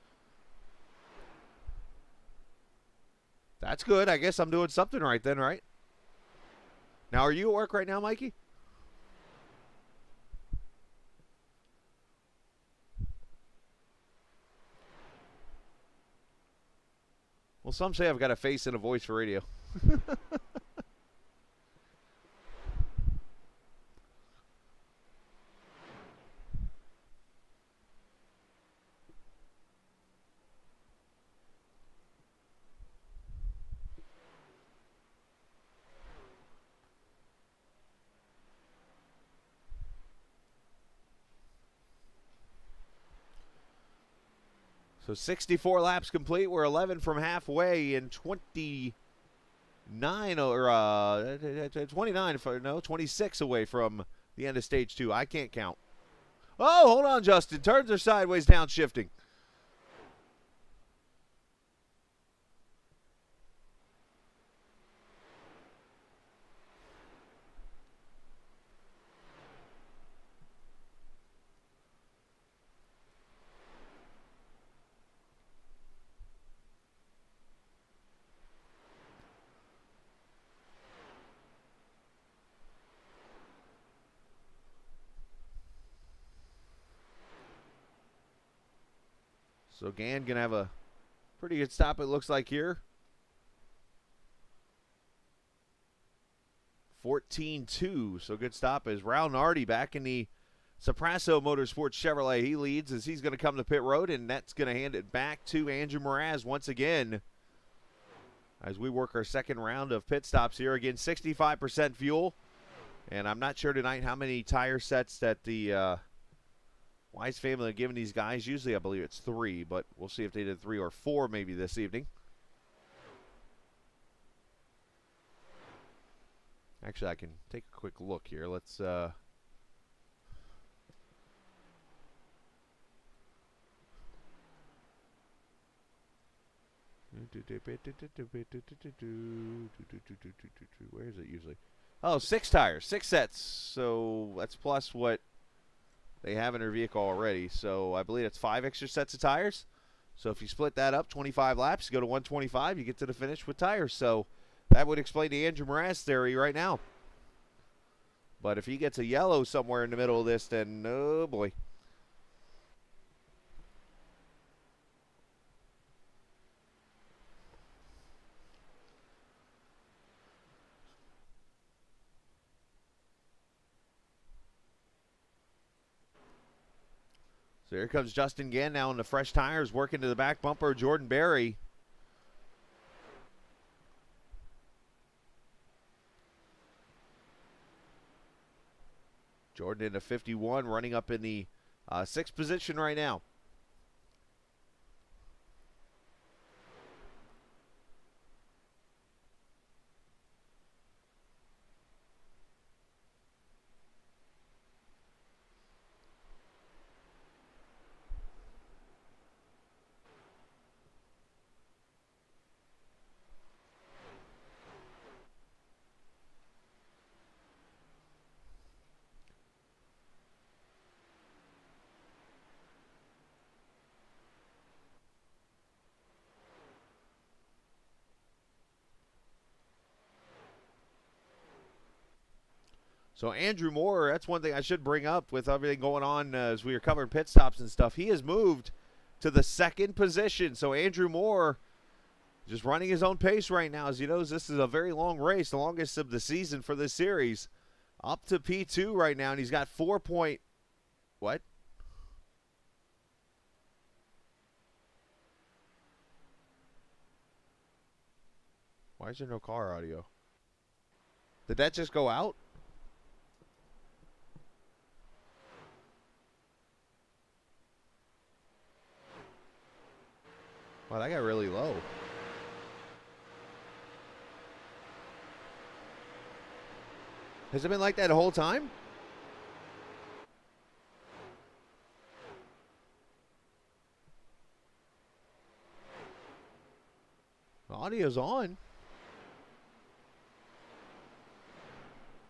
That's good. I guess I'm doing something right then, right? Now, are you at work right now, Mikey? Well, some say I've got a face and a voice for radio. So 64 laps complete. We're 11 from halfway and 29 or 29, 26 away from the end of stage 2. I can't count. Oh, hold on, Justin. Turns are sideways downshifting. So Gann going to have a pretty good stop, it looks like, here. 14-2, so good stop as Raul Nardi back in the Sopraso Motorsports Chevrolet. He leads as he's going to come to pit road, and that's going to hand it back to Andrew Mraz once again as we work our second round of pit stops here. Again, 65% fuel, and I'm not sure tonight how many tire sets that the Wise family are giving these guys. Usually I believe it's 3, but we'll see if they did 3 or 4 maybe this evening. Actually, I can take a quick look here. Let's where is it usually? Oh, 6 tires, 6 sets. So that's plus what they have in their vehicle already. So I believe it's 5 extra sets of tires. So if you split that up, 25 laps, you go to 125, you get to the finish with tires. So that would explain the Andrew Mraz theory right now. But if he gets a yellow somewhere in the middle of this, then oh boy. So here comes Justin Gann now in the fresh tires, working to the back bumper of Jordan Berry. Jordan in a 51, running up in the 6th position right now. So Andrew Moore, that's one thing I should bring up with everything going on as we were covering pit stops and stuff. He has moved to the second position. So Andrew Moore just running his own pace right now. As he knows, this is a very long race, the longest of the season for this series. Up to P2 right now, and he's got 4 point... What? Why is there no car audio? Did that just go out? Wow, that got really low. Has it been like that the whole time? The audio's on.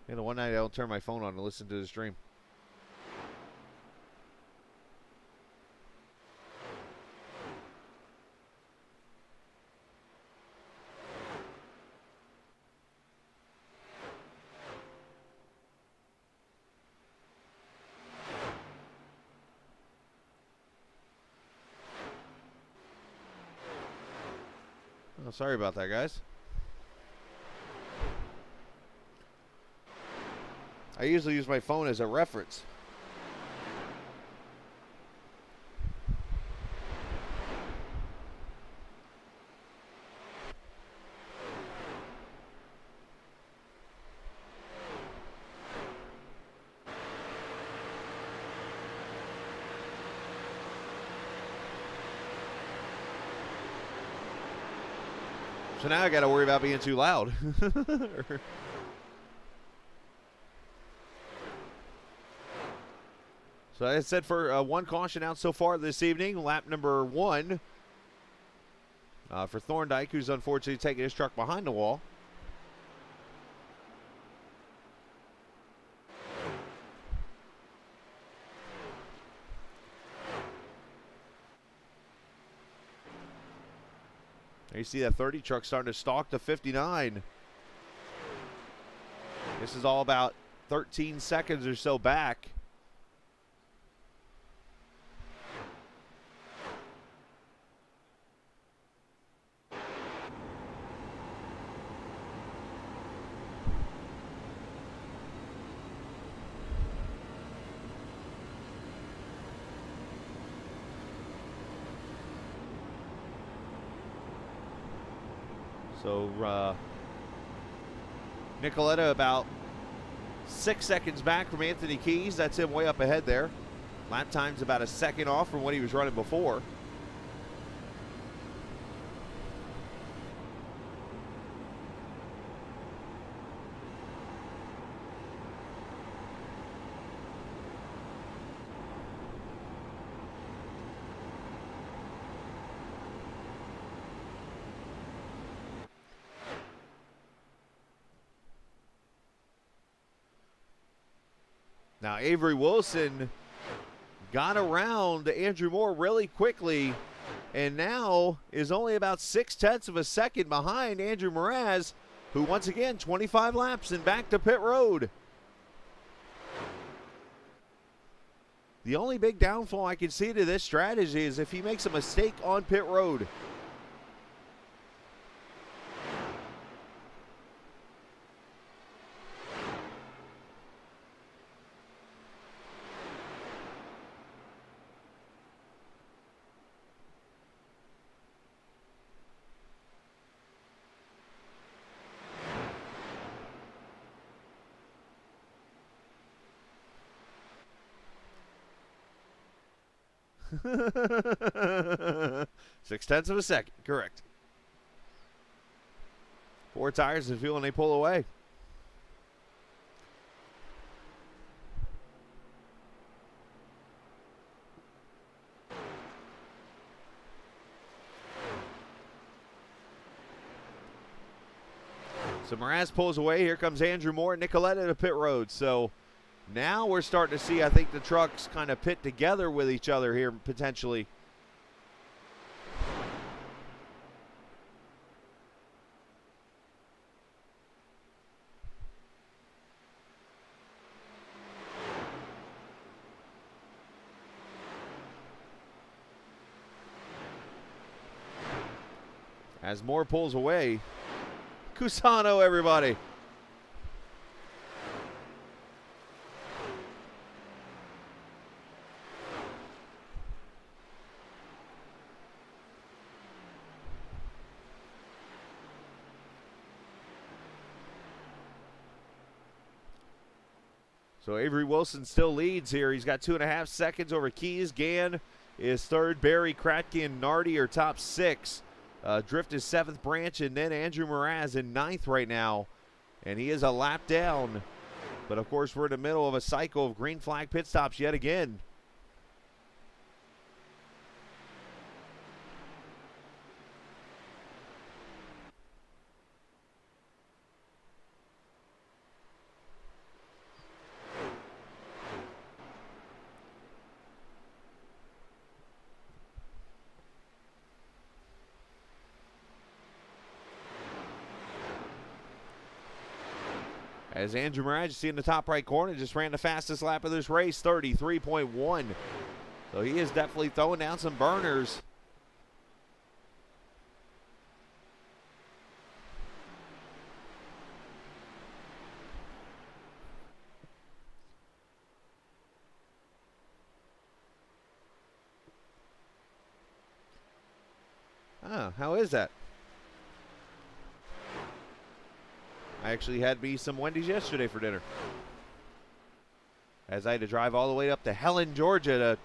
And the one night I don't turn my phone on to listen to the stream. Oh, sorry about that, guys. I usually use my phone as a reference. So now I got to worry about being too loud. So as I said, for one caution out so far this evening, lap number 1 for Thorndike, who's unfortunately taking his truck behind the wall. There you see that 30 truck starting to stalk the 59. This is all about 13 seconds or so back. So Nicoletta about 6 seconds back from Anthony Keys. That's him way up ahead there. Lap time's about a second off from what he was running before. Now, Avery Wilson got around Andrew Moore really quickly and now is only about 0.6 of a second behind Andrew Mraz, who once again 25 laps and back to pit road. The only big downfall I can see to this strategy is if he makes a mistake on pit road. Six-tenths of a second, correct. 4 tires and fuel and they pull away. So Mraz pulls away. Here comes Andrew Moore, Nicoletta to pit road. So now we're starting to see, I think, the trucks kind of pit together with each other here potentially. As Moore pulls away. Cusano, everybody. So Avery Wilson still leads here. He's got 2.5 seconds over Keys. Gann is third. Barry, Kratky, and Nardi are top 6. Drift is 7th, Branch, and then Andrew Mraz in 9th right now. And he is a lap down. But, of course, we're in the middle of a cycle of green flag pit stops yet again. As Andrew Mraz, you see in the top right corner, just ran the fastest lap of this race, 33.1. So he is definitely throwing down some burners. Ah, how is that? I actually had me some Wendy's yesterday for dinner, as I had to drive all the way up to Helen, Georgia to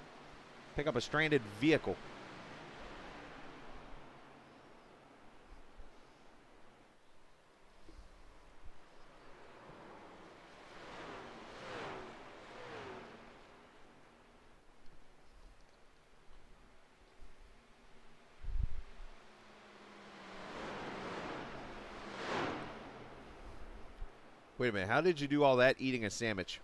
pick up a stranded vehicle. Wait a minute, how did you do all that eating a sandwich?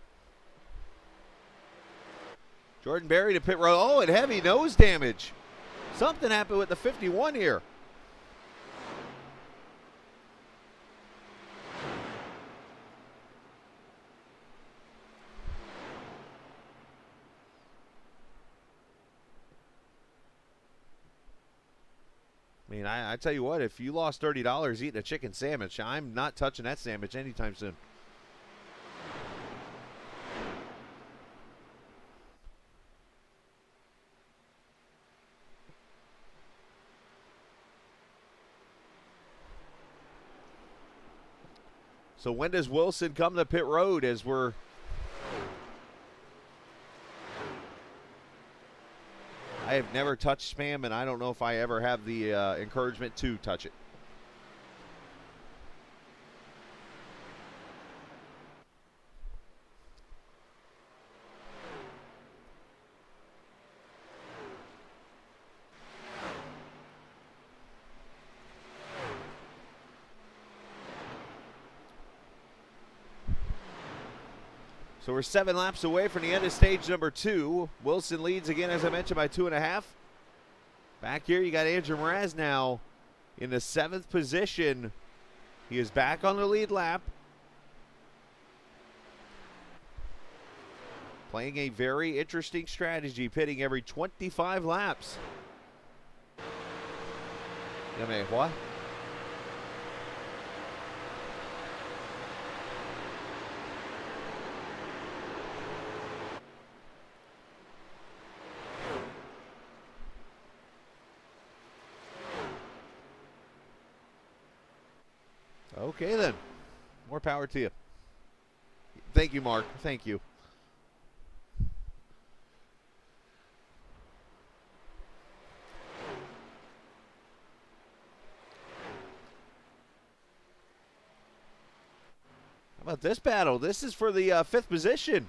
Jordan Berry to pit road. Oh, and heavy nose damage. Something happened with the 51 here. I mean, I tell you what, if you lost $30 eating a chicken sandwich, I'm not touching that sandwich anytime soon. So when does Wilson come to pit road as we're... I have never touched spam, and I don't know if I ever have the encouragement to touch it. So we're 7 laps away from the end of stage number 2. Wilson leads again, as I mentioned, by 2.5. Back here, you got Andrew Mraz now in the 7th position. He is back on the lead lap. Playing a very interesting strategy, pitting every 25 laps. I mean, what? Okay, then. More power to you. Thank you, Mark. Thank you. How about this battle? This is for the 5th position.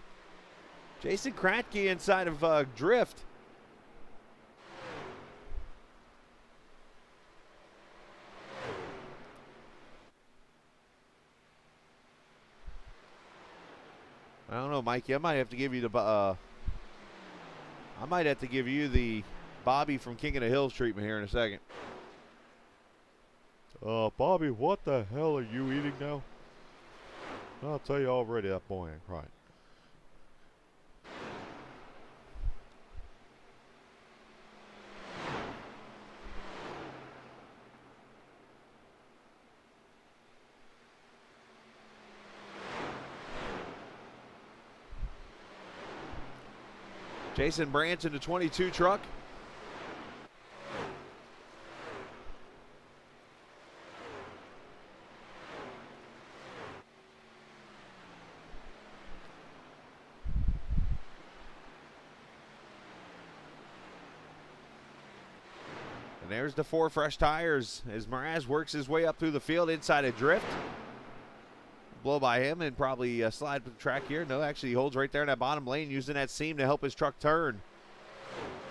Jason Kratky inside of Drift. I don't know, Mikey. I might have to give you the Bobby from King of the Hills treatment here in a second. Bobby, what the hell are you eating now? I'll tell you already, that boy ain't right. Jason Branch in the 22 truck. And there's the 4 fresh tires as Mraz works his way up through the field inside a drift. Blow by him and probably slide the track here. No, actually he holds right there in that bottom lane using that seam to help his truck turn.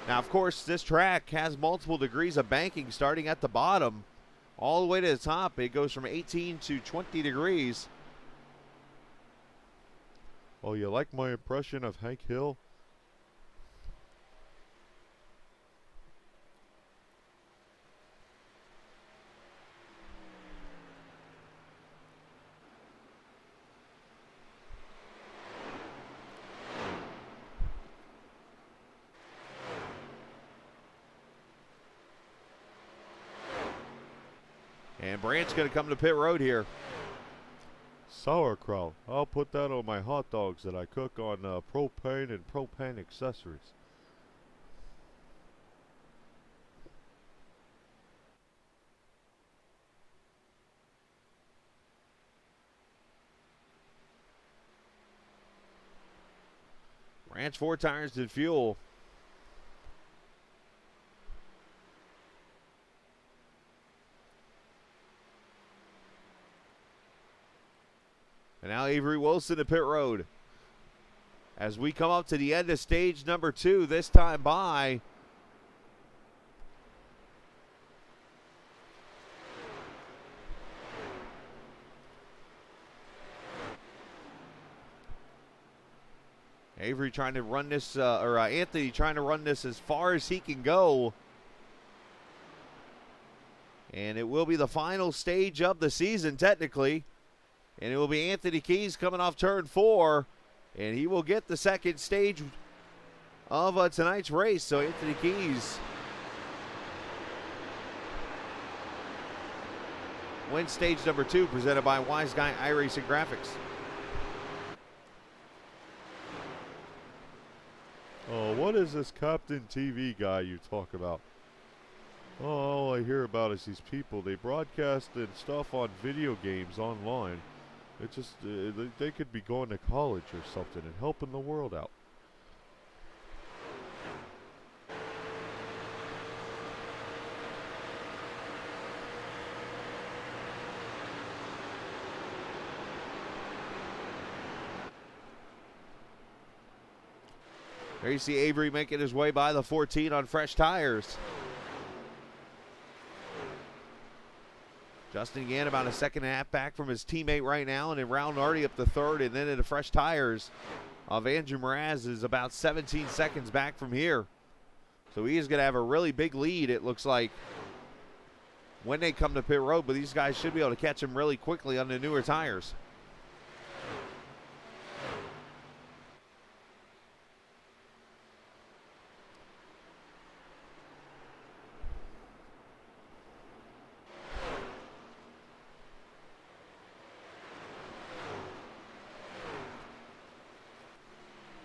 Now, of course, this track has multiple degrees of banking starting at the bottom all the way to the top. It goes from 18 to 20 degrees. Oh, you like my impression of Hank Hill? And Brandt's going to come to pit road here. Sauerkraut. I'll put that on my hot dogs that I cook on propane and propane accessories. Brandt's 4 tires did fuel. And now Avery Wilson to pit road. As we come up to the end of stage number 2, this time by Avery trying to run this, Anthony trying to run this as far as he can go. And it will be the final stage of the season, technically. And it will be Anthony Keys coming off turn 4. And he will get the second stage of tonight's race. So Anthony Keys wins stage number 2, presented by Wise Guy iRacing Graphics. Oh, what is this Captain TV guy you talk about? Oh, all I hear about is these people. They broadcast and stuff on video games online. It just, they could be going to college or something and helping the world out. There you see Avery making his way by the 14 on fresh tires. Justin Gann about a second and a half back from his teammate right now, and then Round already up to 3rd, and then in the fresh tires of Andrew Mraz is about 17 seconds back from here. So he is going to have a really big lead, it looks like, when they come to pit road, but these guys should be able to catch him really quickly on the newer tires.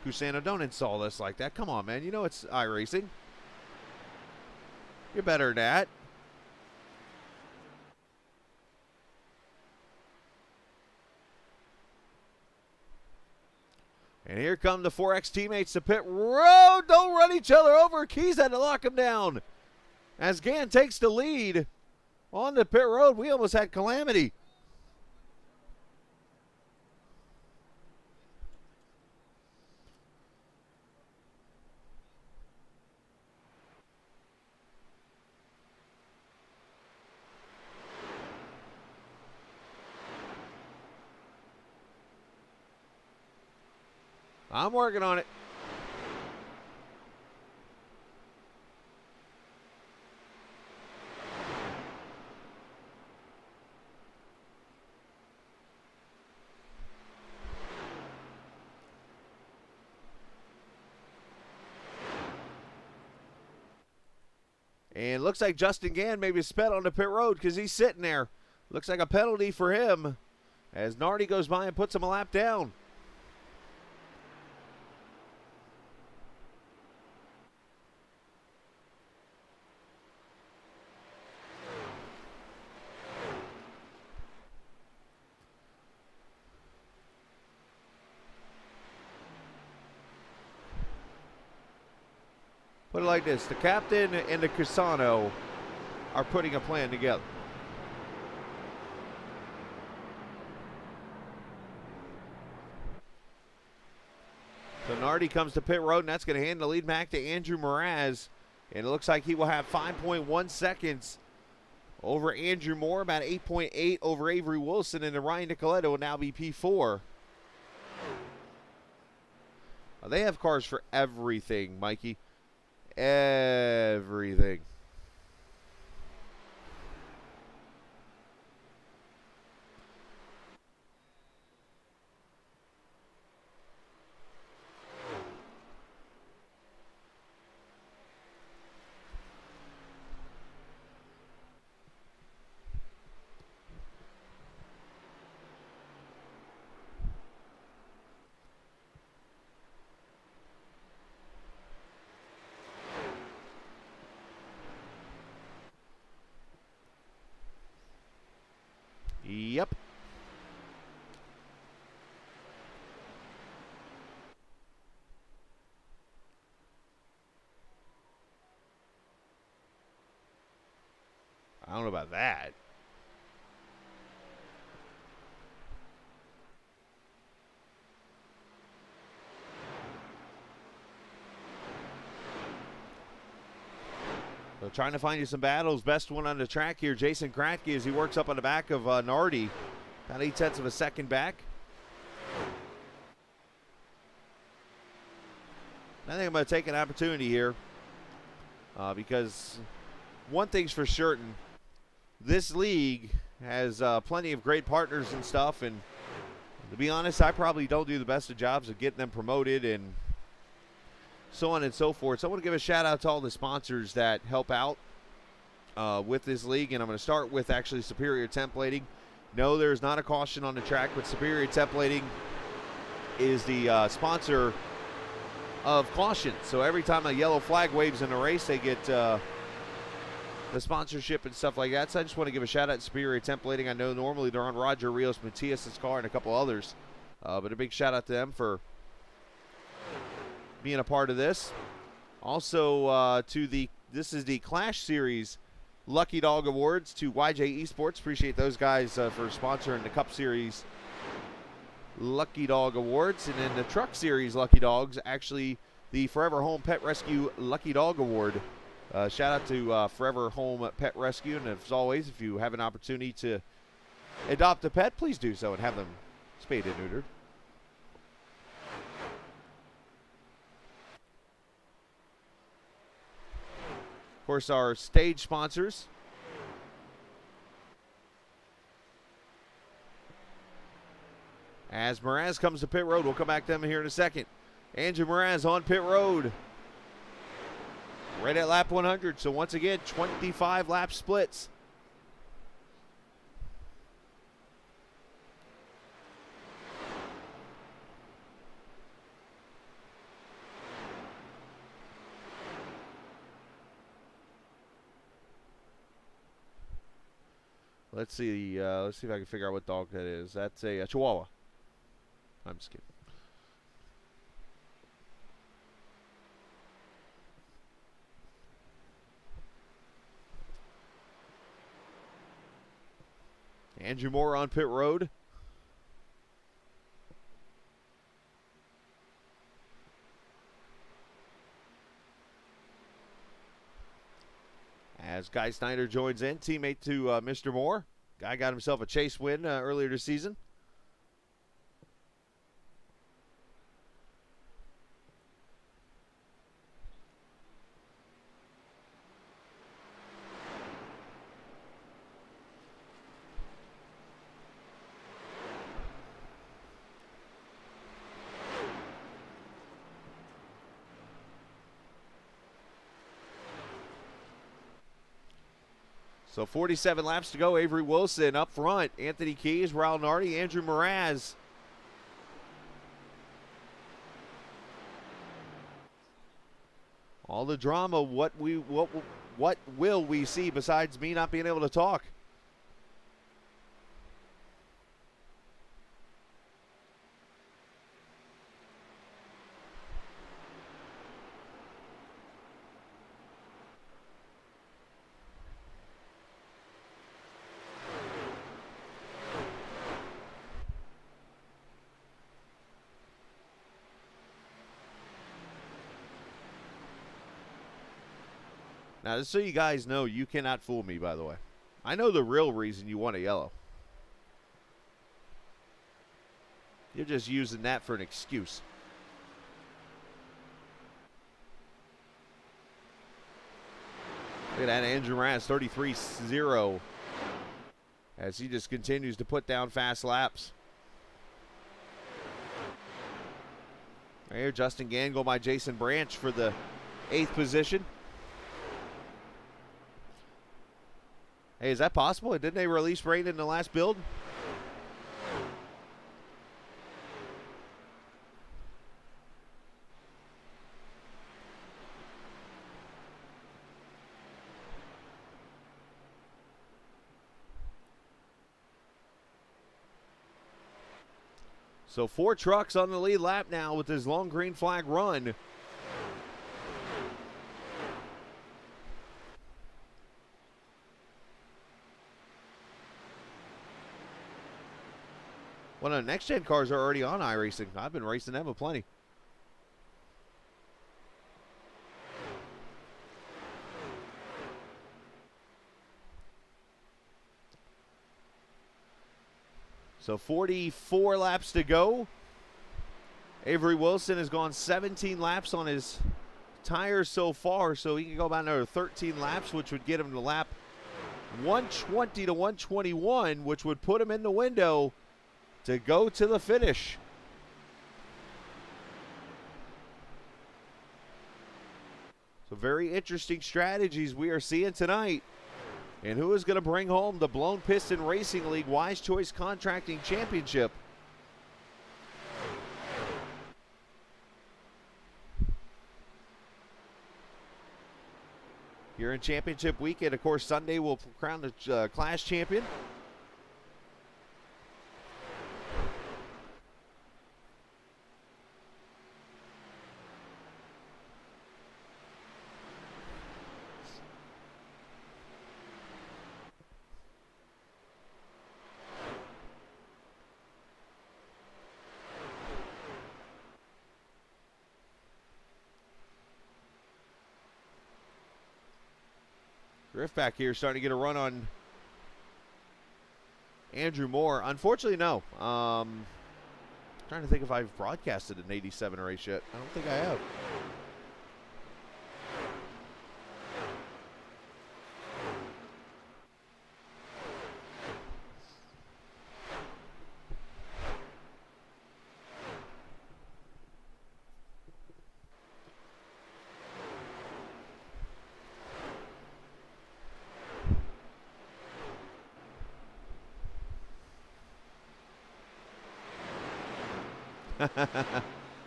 Cusano, don't insult us like that. Come on, man. You know it's iRacing. You're better than that. And here come the 4X teammates to pit road. Don't run each other over. Keys had to lock him down. As Gann takes the lead on the pit road, we almost had calamity. I'm working on it. And looks like Justin Gann maybe sped on the pit road because he's sitting there. Looks like a penalty for him as Nardi goes by and puts him a lap down. Put it like this. The captain and the Cusano are putting a plan together. So Nardi comes to pit road, and that's going to hand the lead back to Andrew Mraz. And it looks like he will have 5.1 seconds over Andrew Moore, about 8.8 over Avery Wilson, and then Ryan Nicoletto will now be P4. They have cars for everything, Mikey. Everything. Yep. I don't know about that. So trying to find you some battles. Best one on the track here, Jason Kratke, as he works up on the back of Nardi. About 0.8 of a second back. I think I'm going to take an opportunity here because one thing's for certain. This league has plenty of great partners and stuff, and to be honest, I probably don't do the best of jobs of getting them promoted and so on and so forth. So I want to give a shout out to all the sponsors that help out with this league, and I'm going to start with actually Superior Templating. No, there's not a caution on the track, but Superior Templating is the sponsor of caution. So every time a yellow flag waves in a race, they get the sponsorship and stuff like that. So I just want to give a shout out to Superior Templating. I know normally they're on Roger Rios Matias' car and a couple others, but a big shout out to them for being a part of this. Also this is the Clash Series Lucky Dog Awards to YJ Esports. Appreciate those guys for sponsoring the Cup Series Lucky Dog Awards. And then the Truck Series Lucky Dogs, actually the Forever Home Pet Rescue Lucky Dog Award. Shout out to Forever Home Pet Rescue. And as always, if you have an opportunity to adopt a pet, please do so and have them spayed and neutered. Of course, our stage sponsors. As Mraz comes to pit road, we'll come back to them here in a second. Andrew Mraz on pit road. Right at lap 100. So once again, 25 lap splits. Let's see if I can figure out what dog that is. That's a Chihuahua. I'm just kidding. Andrew Moore on pit road. As Guy Snyder joins in, teammate to Mr. Moore. Guy got himself a chase win earlier this season. So 47 laps to go. Avery Wilson up front. Anthony Keys, Raul Nardi, Andrew Mraz. All the drama. What will we see besides me not being able to talk? Now, just so you guys know, you cannot fool me, by the way. I know the real reason you want a yellow. You're just using that for an excuse. Look at that, Andrew Mraz, 33-0. As he just continues to put down fast laps. Right here, Justin Gangle by Jason Branch for the 8th position. Hey, is that possible? Didn't they release rain in the last build? So 4 trucks on the lead lap now with this long green flag run. Well, the next-gen cars are already on iRacing. I've been racing them aplenty. So 44 laps to go. Avery Wilson has gone 17 laps on his tires so far, so he can go about another 13 laps, which would get him to lap 120 to 121, which would put him in the window to go to the finish. So very interesting strategies we are seeing tonight. And who is going to bring home the Blown Piston Racing League Wise Choice Contracting Championship? Here in championship weekend, of course, Sunday we'll crown the class champion. Griff back here starting to get a run on Andrew Moore. Unfortunately, no. Trying to think if I've broadcasted an 87 race yet. I don't think I have.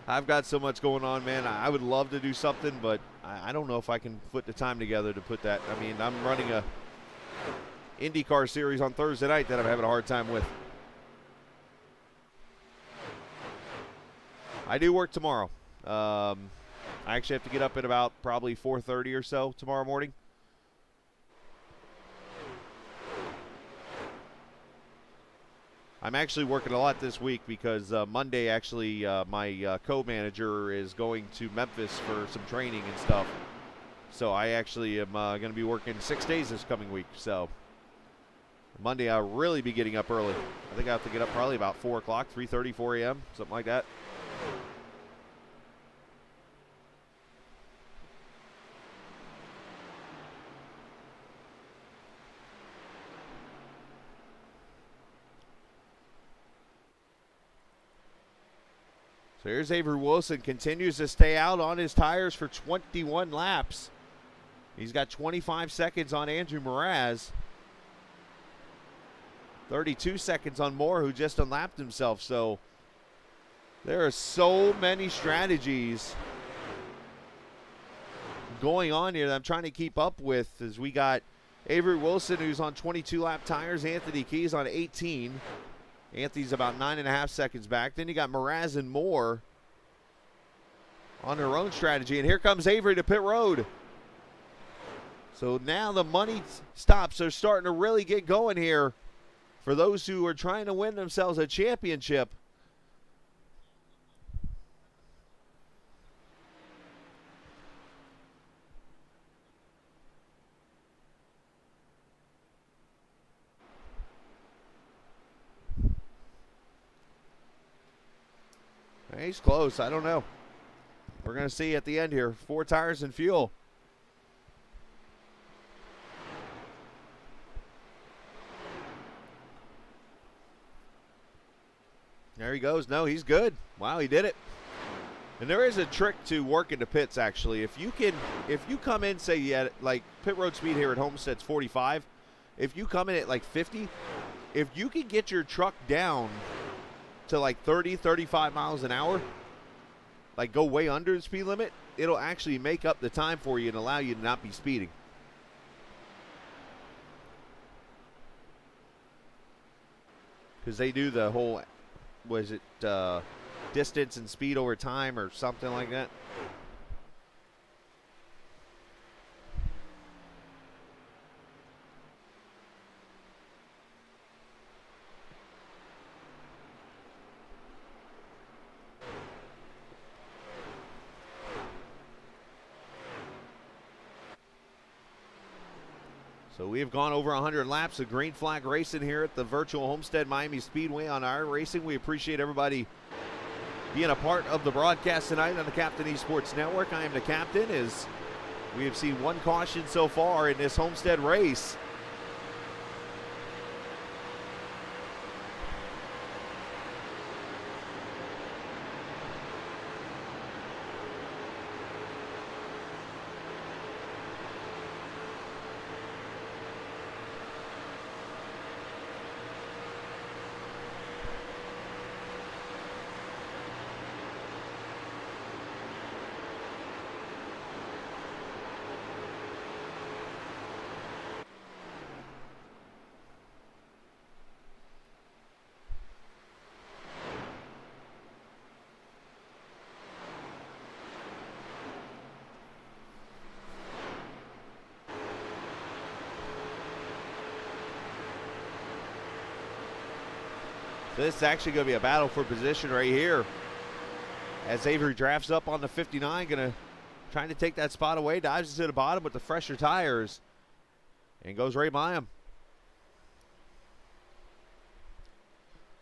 I've got so much going on, man. I would love to do something, but I don't know if I can put the time together to put that. I mean, I'm running a IndyCar series on Thursday night that I'm having a hard time with. I do work tomorrow. I actually have to get up at about probably 4:30 or so tomorrow morning. I'm actually working a lot this week because Monday, actually, my co-manager is going to Memphis for some training and stuff. So I actually am going to be working 6 days this coming week. So Monday, I'll really be getting up early. I think I have to get up probably about 4 o'clock, 3:30, 4 a.m., something like that. So here's Avery Wilson, continues to stay out on his tires for 21 laps. He's got 25 seconds on Andrew Mraz. 32 seconds on Moore, who just unlapped himself. So there are so many strategies going on here that I'm trying to keep up with, as we got Avery Wilson, who's on 22 lap tires, Anthony Keys on 18. Anthony's about 9.5 seconds back. Then you got Mraz and Moore on their own strategy. And here comes Avery to pit road. So now the money stops. They're starting to really get going here for those who are trying to win themselves a championship. He's close. I don't know. We're going to see at the end here. 4 tires and fuel. There he goes. No, he's good. Wow, he did it. And there is a trick to working the pits, actually. If you come in, say, yeah, like pit road speed here at Homestead's 45. If you come in at like 50, if you can get your truck down to like 30, 35 miles an hour, like go way under the speed limit, it'll actually make up the time for you and allow you to not be speeding. Because they do the whole, was it distance and speed over time or something like that? So we've gone over 100 laps of green flag racing here at the virtual Homestead Miami Speedway on our racing. We appreciate everybody being a part of the broadcast tonight on the Captain Esports Network. I am the captain, as we have seen 1 caution so far in this Homestead race. This is actually going to be a battle for position right here. As Avery drafts up on the 59, trying to take that spot away, dives into the bottom with the fresher tires, and goes right by him.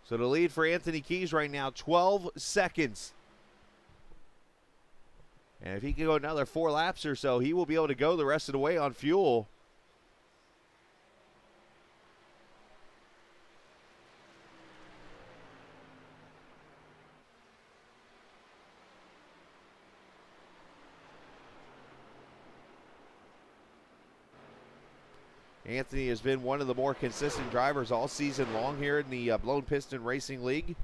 So the lead for Anthony Keys right now, 12 seconds. And if he can go another 4 laps or so, he will be able to go the rest of the way on fuel. Anthony has been one of the more consistent drivers all season long here in the Blown Piston Racing League.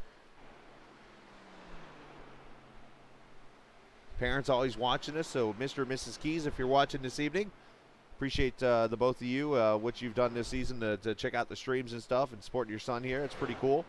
Parents always watching us, so Mr. and Mrs. Keys, if you're watching this evening, appreciate the both of you, what you've done this season to check out the streams and stuff and supporting your son here. It's pretty cool.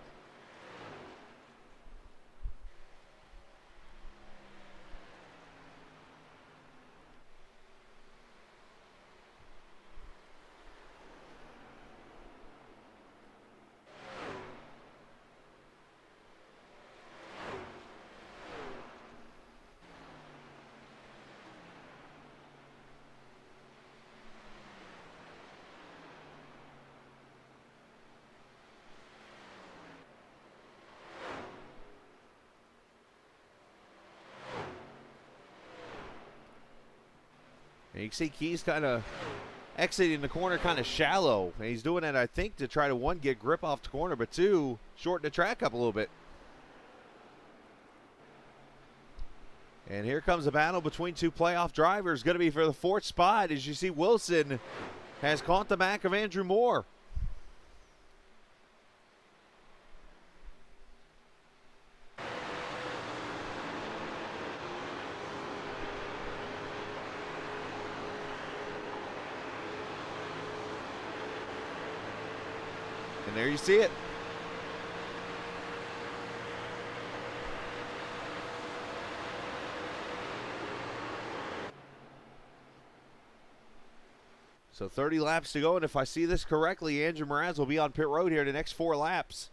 And you can see Keys kind of exiting the corner kind of shallow. And he's doing that, I think, to try to, 1, get grip off the corner, but 2, shorten the track up a little bit. And here comes a battle between 2 playoff drivers. Going to be for the 4th spot. As you see, Wilson has caught the back of Andrew Moore. And there you see it. So 30 laps to go, and if I see this correctly, Andrew Mraz will be on pit road here the next 4 laps.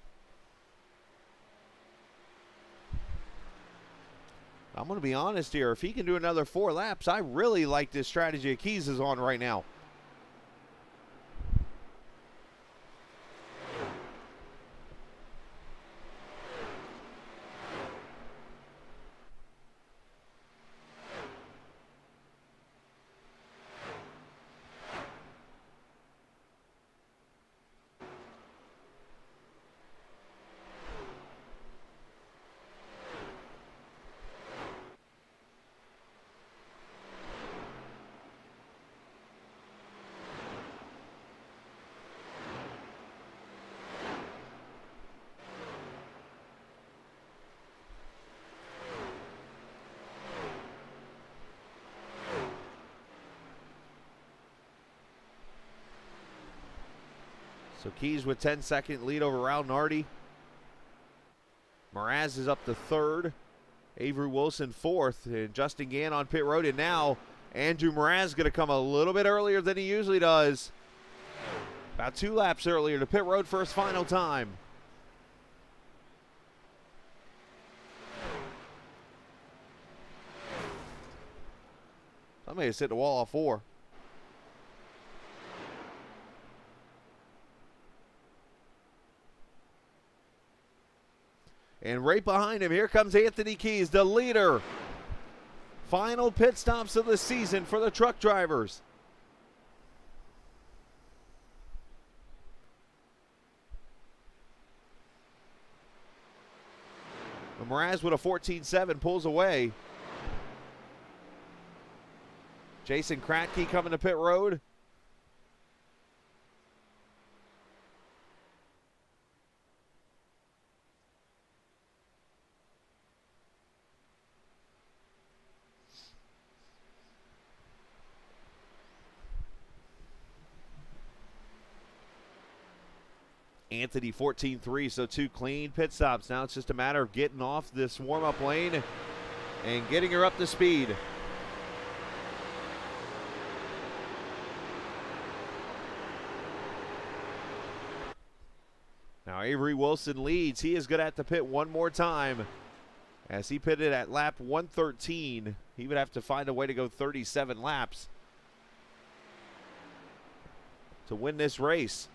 I'm going to be honest here. If he can do another 4 laps, I really like this strategy Keys is on right now. So Keys with 10-second lead over Raul Nardi. Mraz is up to third. Avery Wilson fourth. And Justin Gann on pit road. And now Andrew Mraz going to come a little bit earlier than he usually does. About 2 laps earlier to pit road for his final time. Somebody has hit the wall off 4. And right behind him, here comes Anthony Keys, the leader. Final pit stops of the season for the truck drivers. Mraz with a 14.7 pulls away. Jason Kratke coming to pit road. Anthony 14.3, so 2 clean pit stops. Now it's just a matter of getting off this warm-up lane and getting her up to speed. Now Avery Wilson leads. He is going to have to pit one more time. As he pitted at lap 113, he would have to find a way to go 37 laps to win this race.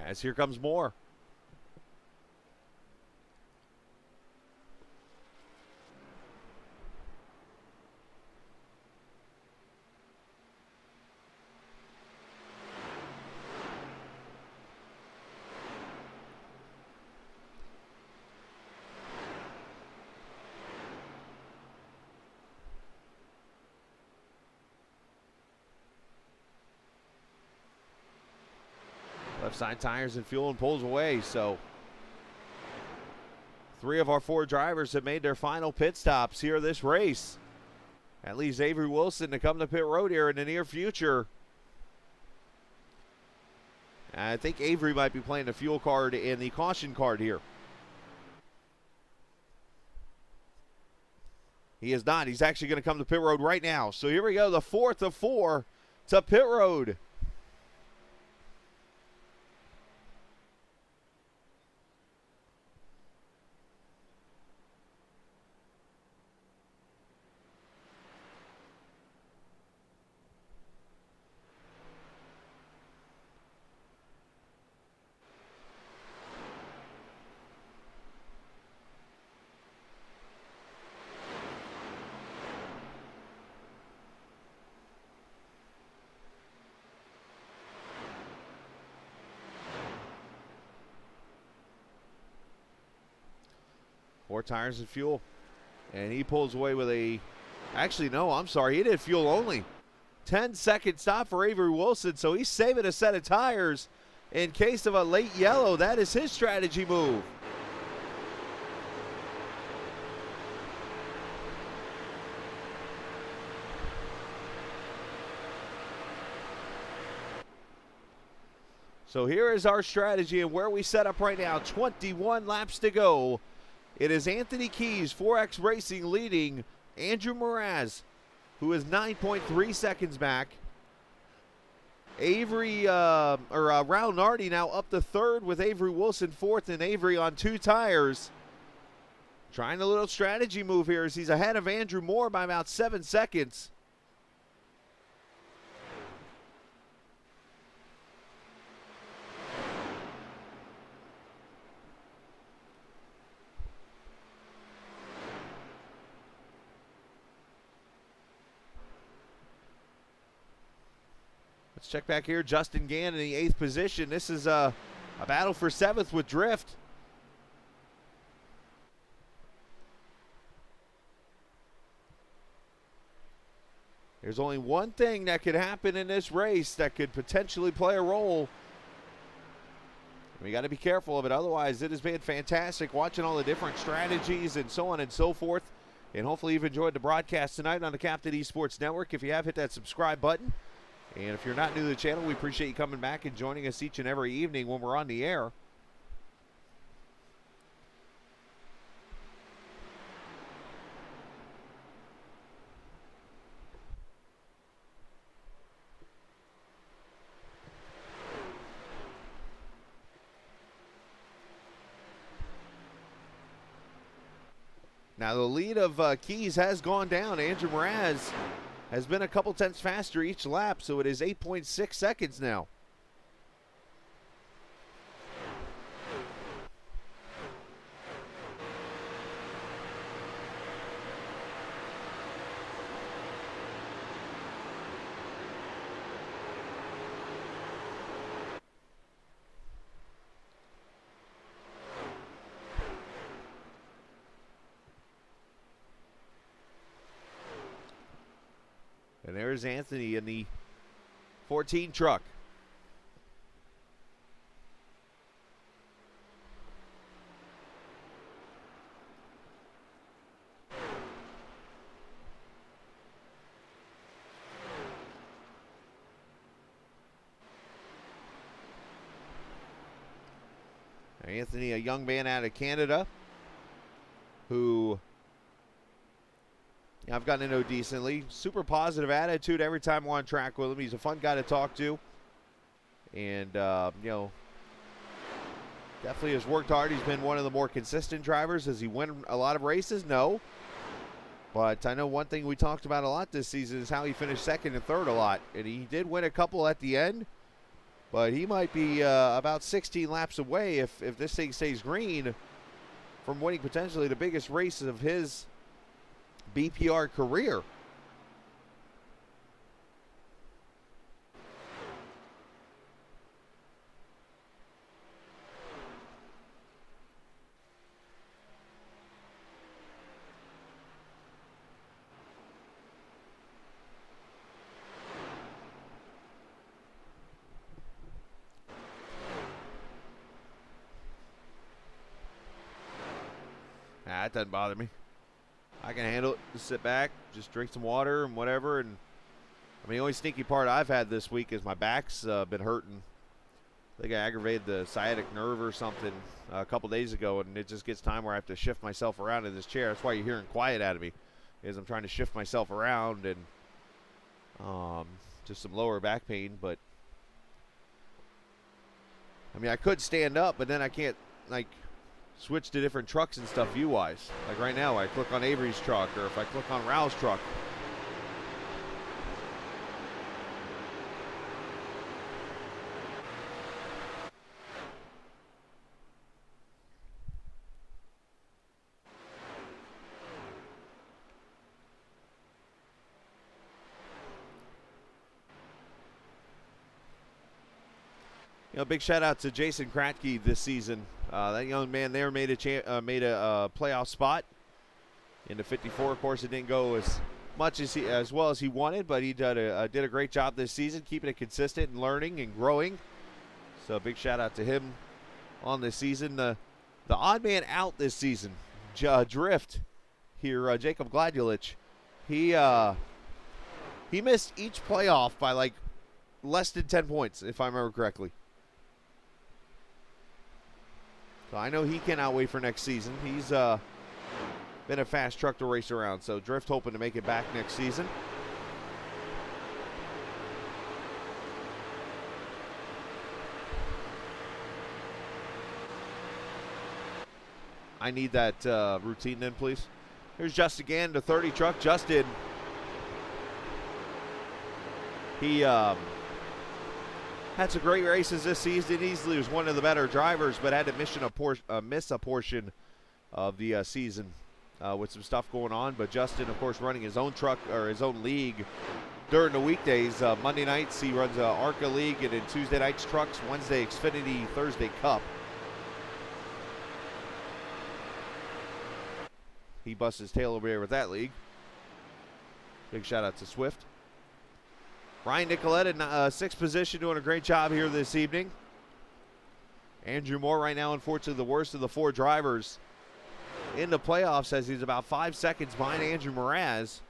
As here comes more. Left side tires and fuel and pulls away. So 3 of our 4 drivers have made their final pit stops here this race. That leaves Avery Wilson to come to pit road here in the near future. I think Avery might be playing the fuel card and the caution card here. He is not. He's actually going to come to pit road right now. So here we go, the 4th of 4 to pit road. Four tires and fuel. And he pulls away with a... Actually, no, I'm sorry. He did fuel only. 10-second stop for Avery Wilson, so he's saving a set of tires in case of a late yellow. That is his strategy move. So here is our strategy and where we set up right now. 21 laps to go. It is Anthony Keys, 4X Racing, leading Andrew Mraz, who is 9.3 seconds back. Raul Nardi now up to third with Avery Wilson fourth, and Avery on 2 tires. Trying a little strategy move here as he's ahead of Andrew Moore by about 7 seconds. Let's check back here. Justin Gann in the 8th position. This is a battle for 7th with Drift. There's only one thing that could happen in this race that could potentially play a role. We got to be careful of it. Otherwise, it has been fantastic watching all the different strategies and so on and so forth. And hopefully you've enjoyed the broadcast tonight on the Captain Esports Network. If you have, hit that subscribe button. And if you're not new to the channel, we appreciate you coming back and joining us each and every evening when we're on the air. Now the lead of Keys has gone down. Andrew Mraz has been a couple tenths faster each lap, so it is 8.6 seconds now. And there's Anthony in the 14 truck. Anthony, a young man out of Canada who I've gotten to know decently. Super positive attitude every time we're on track with him. He's a fun guy to talk to. And, you know, definitely has worked hard. He's been one of the more consistent drivers. Does he win a lot of races? No. But I know one thing we talked about a lot this season is how he finished second and third a lot. And he did win a couple at the end. But he might be about 16 laps away if this thing stays green from winning potentially the biggest race of his BPR career. That doesn't bother me. I can handle it. Just sit back, just drink some water and whatever. And I mean, the only sneaky part I've had this week is my back's been hurting. I think I aggravated the sciatic nerve or something a couple days ago, and it just gets time where I have to shift myself around in this chair. That's why you're hearing quiet out of me, is I'm trying to shift myself around and just some lower back pain. But I mean, I could stand up, but then I can't like switch to different trucks and stuff view-wise. Like right now, I click on Avery's truck, or if I click on Rao's truck. You know, big shout out to Jason Kratke this season. That young man there made a playoff spot in the 54. Of course, it didn't go as well as he wanted, but he did a great job this season, keeping it consistent and learning and growing. So big shout out to him on this season. The odd man out this season, Drift here, Jacob Gladulich. He missed each playoff by like less than 10 points, if I remember correctly. So I know he cannot wait for next season. He's been a fast truck to race around. So Drift hoping to make it back next season. I need that routine then, please. Here's Justin again, the 30 truck. Justin, he had some great races this season. Easily was one of the better drivers, but had to miss a portion of the season with some stuff going on. But Justin, of course, running his own truck or his own league during the weekdays. Monday nights he runs ARCA League, and then Tuesday nights trucks, Wednesday Xfinity, Thursday Cup. He busts his tail over there with that league. Big shout out to Swift. Ryan Nicolette in 6th position, doing a great job here this evening. Andrew Moore right now, unfortunately, the worst of the 4 drivers in the playoffs, as he's about 5 seconds behind Andrew Mraz.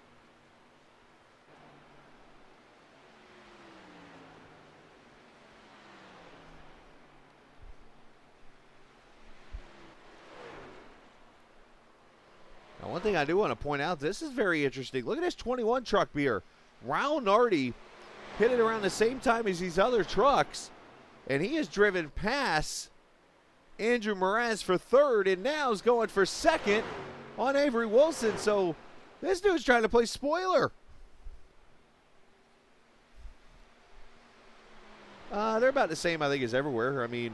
Now, one thing I do want to point out, this is very interesting. Look at this 21 truck beer. Raul Nardi hit it around the same time as these other trucks, and he has driven past Andrew Mraz for 3rd, and now is going for 2nd on Avery Wilson. So this dude's trying to play spoiler. They're about the same, I think, as everywhere. I mean,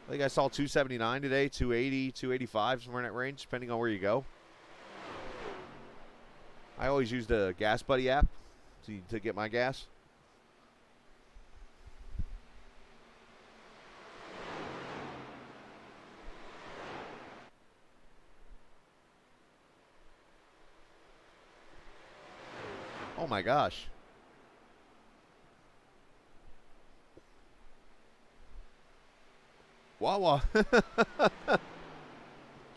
I think I saw 279 today, 280, 285, somewhere in that range, depending on where you go. I always use the Gas Buddy app to get my gas. Oh my gosh. Wawa.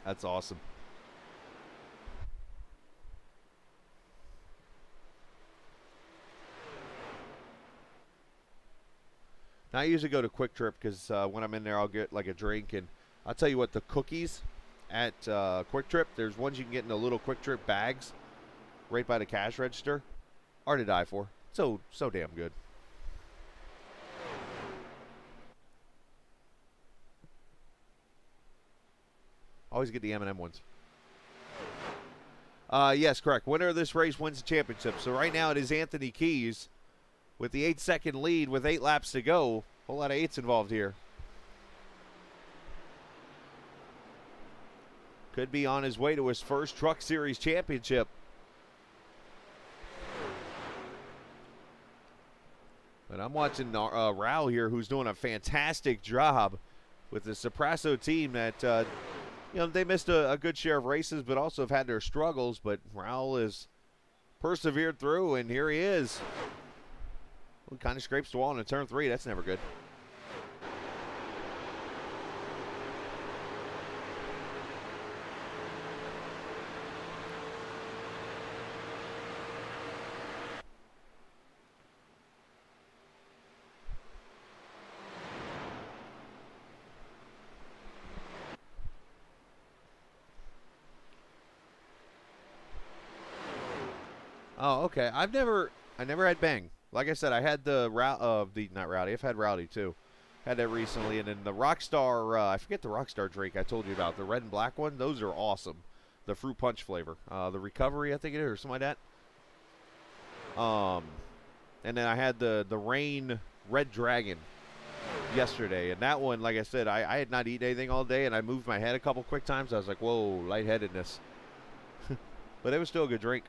That's awesome. Now, I usually go to Quick Trip because when I'm in there, I'll get like a drink. And I'll tell you what, the cookies at Quick Trip, there's ones you can get in the little Quick Trip bags right by the cash register, are to die for. So damn good. Always get the M&M ones. Yes, correct. Winner of this race wins the championship. So right now it is Anthony Keys with the 8-second lead with 8 laps to go. A whole lot of 8s involved here. Could be on his way to his first Truck Series championship. But I'm watching Raul here, who's doing a fantastic job with the Sopraso team that, you know, they missed a good share of races, but also have had their struggles. But Raul has persevered through, and here he is. Well, kind of scrapes the wall into turn 3. That's never good. Oh, okay. I never had Bang. Like I said, I had the not Rowdy. I've had Rowdy too. Had that recently, and then the Rockstar. I forget the Rockstar drink I told you about. The red and black one. Those are awesome. The fruit punch flavor. The Recovery, I think it is, or something like that. And then I had the Rain Red Dragon yesterday, and that one, like I said, I had not eaten anything all day, and I moved my head a couple quick times. I was like, whoa, lightheadedness. But it was still a good drink.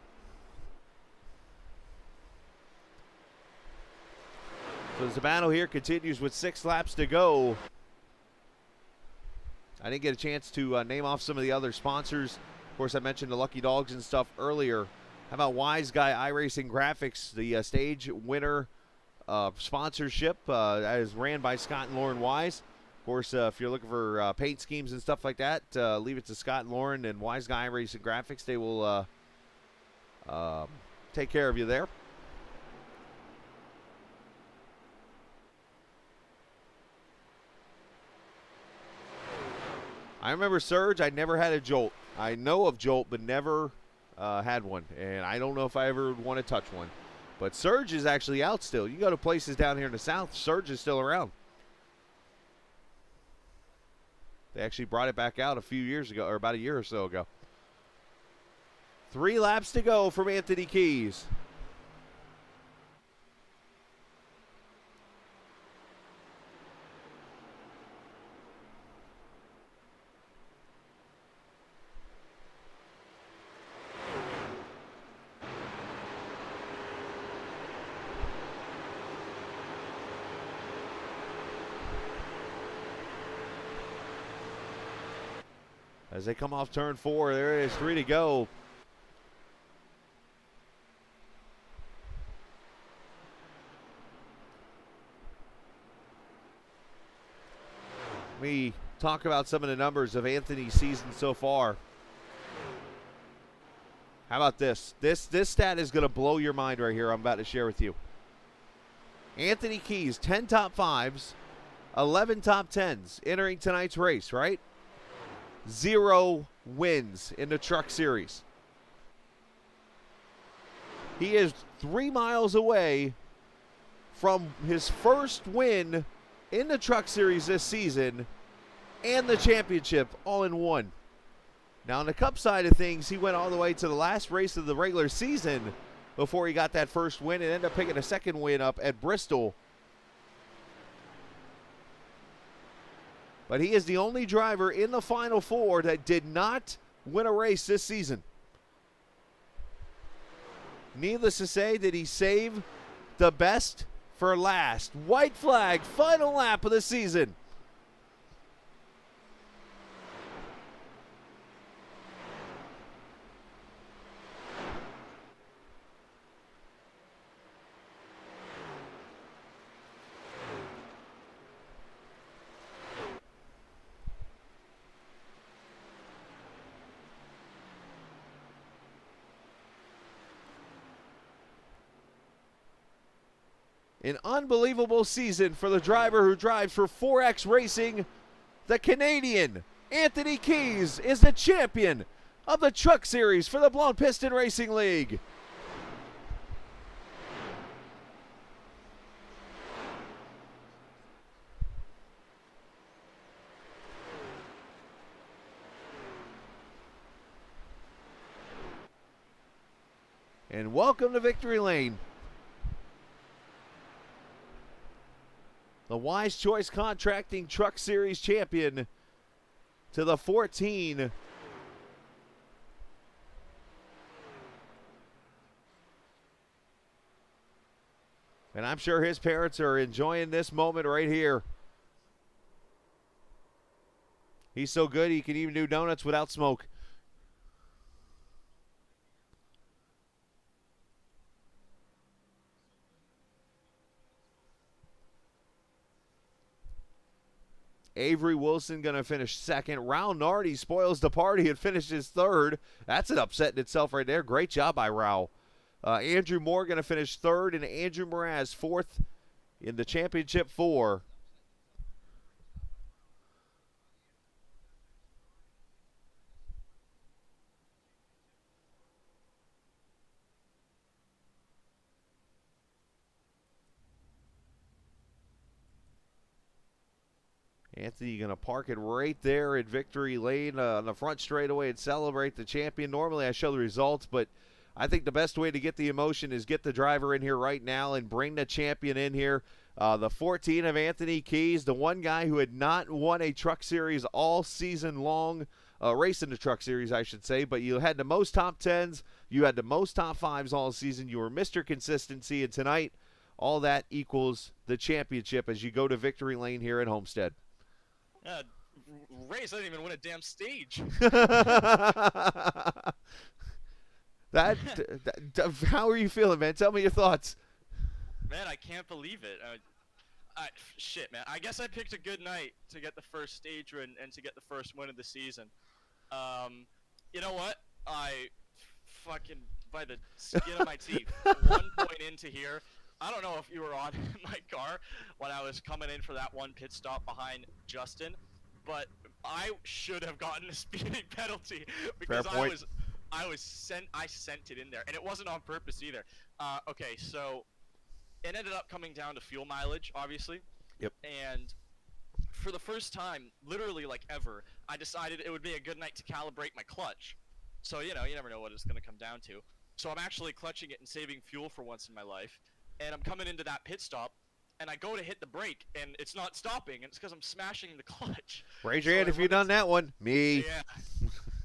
So the battle here continues with 6 laps to go. I didn't get a chance to name off some of the other sponsors. Of course, I mentioned the Lucky Dogs and stuff earlier. How about Wise Guy iRacing Graphics, the stage winner sponsorship that is ran by Scott and Lauren Wise. Of course, if you're looking for paint schemes and stuff like that, leave it to Scott and Lauren and Wise Guy iRacing Graphics. They will take care of you there. I remember Surge. I never had a Jolt. I know of Jolt, but never had one. And I don't know if I ever would want to touch one. But Surge is actually out still. You go to places down here in the South, Surge is still around. They actually brought it back out a few years ago, or about a year or so ago. 3 laps to go from Anthony Keys. As they come off turn 4, there is 3 to go. me talk about some of the numbers of Anthony's season so far. How about this? This stat is going to blow your mind right here. I'm about to share with you. Anthony Keys, 10 top 5s, 11 top 10s entering tonight's race, right? 0 wins in the Truck Series. He is 3 miles away from his first win in the Truck Series this season and the championship all in one. Now, on the Cup side of things, he went all the way to the last race of the regular season before he got that first win and ended up picking a second win up at Bristol. But he is the only driver in the Final Four that did not win a race this season. Needless to say, did he save the best for last? White flag, final lap of the season. An unbelievable season for the driver who drives for 4X Racing. The Canadian Anthony Keys is the champion of the Truck Series for the Blown Piston Racing League. And welcome to Victory Lane. The Wise Choice Contracting Truck Series champion to the 14. And I'm sure his parents are enjoying this moment right here. He's so good he can even do donuts without smoke. Avery Wilson going to finish second. Rao Nardi spoils the party and finishes third. That's an upset in itself right there. Great job by Rao. Andrew Moore going to finish third, and Andrew Mraz fourth in the championship 4. Anthony going to park it right there at Victory Lane on the front straightaway and celebrate the champion. Normally I show the results, but I think the best way to get the emotion is get the driver in here right now and bring the champion in here. The 14 of Anthony Keys, the one guy who had not won a Truck Series all season long, race in the Truck Series, I should say, but you had the most top 10s, you had the most top 5s all season, you were Mr. Consistency, and tonight all that equals the championship as you go to Victory Lane here at Homestead. Race, I didn't even win a damn stage. How are you feeling, man? Tell me your thoughts. Man, I can't believe it. Shit, man. I guess I picked a good night to get the first stage win and to get the first win of the season. You know what? I fucking, by the skin of my teeth, 1 point into here. I don't know if you were on my car when I was coming in for that one pit stop behind Justin, but I should have gotten a speeding penalty because I sent it in there, and it wasn't on purpose either. Okay, so it ended up coming down to fuel mileage, obviously. Yep. And for the first time, literally like ever, I decided it would be a good night to calibrate my clutch. So, you know, you never know what it's going to come down to. So I'm actually clutching it and saving fuel for once in my life. And I'm coming into that pit stop, and I go to hit the brake, and it's not stopping, and it's because I'm smashing the clutch. Raise your hand if you've done that one. Me. Yeah.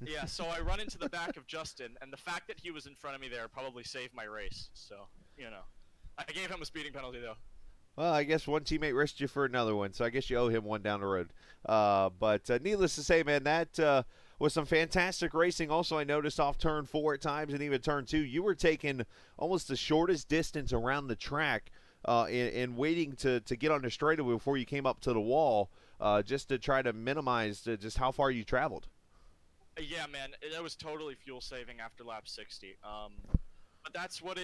Yeah, so I run into the back of Justin, and the fact that he was in front of me there probably saved my race. So, you know. I gave him a speeding penalty, though. Well, I guess one teammate risked you for another one, so I guess you owe him one down the road. But needless to say, man, that was some fantastic racing. Also, I noticed off turn 4 at times and even turn 2, you were taking almost the shortest distance around the track and waiting to get on the straightaway before you came up to the wall, just to try to minimize just how far you traveled. Yeah, man, that was totally fuel saving after lap 60. But that's what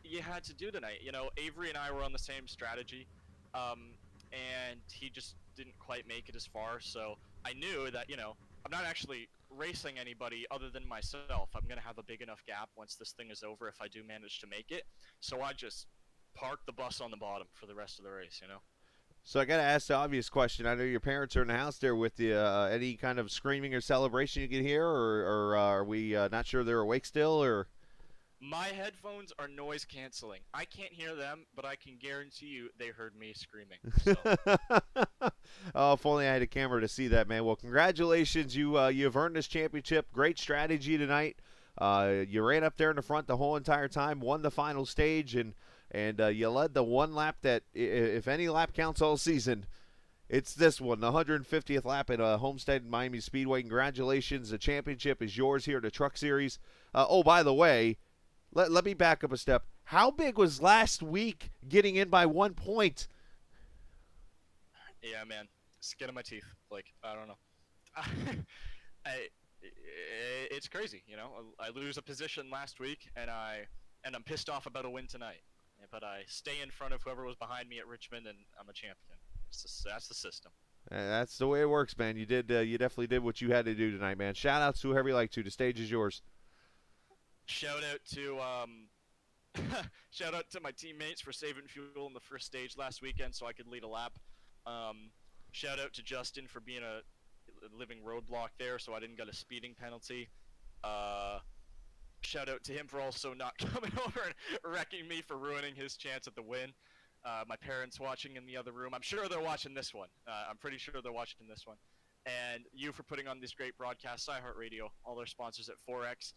you had to do tonight. You know, Avery and I were on the same strategy, and he just didn't quite make it as far. So I knew that, you know, I'm not actually racing anybody other than myself. I'm gonna have a big enough gap once this thing is over if I do manage to make it. So I just parked the bus on the bottom for the rest of the race. You know. So I got to ask the obvious question. I know your parents are in the house there with you. Any kind of screaming or celebration you can hear, or are we not sure they're awake still, or? My headphones are noise canceling. I can't hear them, but I can guarantee you they heard me screaming. So. Oh, if only I had a camera to see that, man. Well, congratulations. You've earned this championship. Great strategy tonight. You ran up there in the front the whole entire time, won the final stage, and you led the one lap that, if any lap counts all season, it's this one, the 150th lap at Homestead Miami Speedway. Congratulations. The championship is yours here at the Truck Series. Oh, by the way, let me back up a step. How big was last week getting in by 1 point? Yeah, man. Skin of my teeth. Like, I don't know. It's crazy, you know. I lose a position last week, and I'm pissed off about a win tonight. But I stay in front of whoever was behind me at Richmond, and I'm a champion. That's the system. That's the way it works, man. You definitely did what you had to do tonight, man. Shout out to whoever you like to. The stage is yours. Shout out to shout out to my teammates for saving fuel in the first stage last weekend so I could lead a lap. Shout out to Justin for being a living roadblock there so I didn't get a speeding penalty. Shout out to him for also not coming over and wrecking me for ruining his chance at the win. My parents watching in the other room. I'm sure they're watching this one. I'm pretty sure they're watching this one. And you for putting on these great broadcasts, iHeartRadio, all their sponsors at 4X.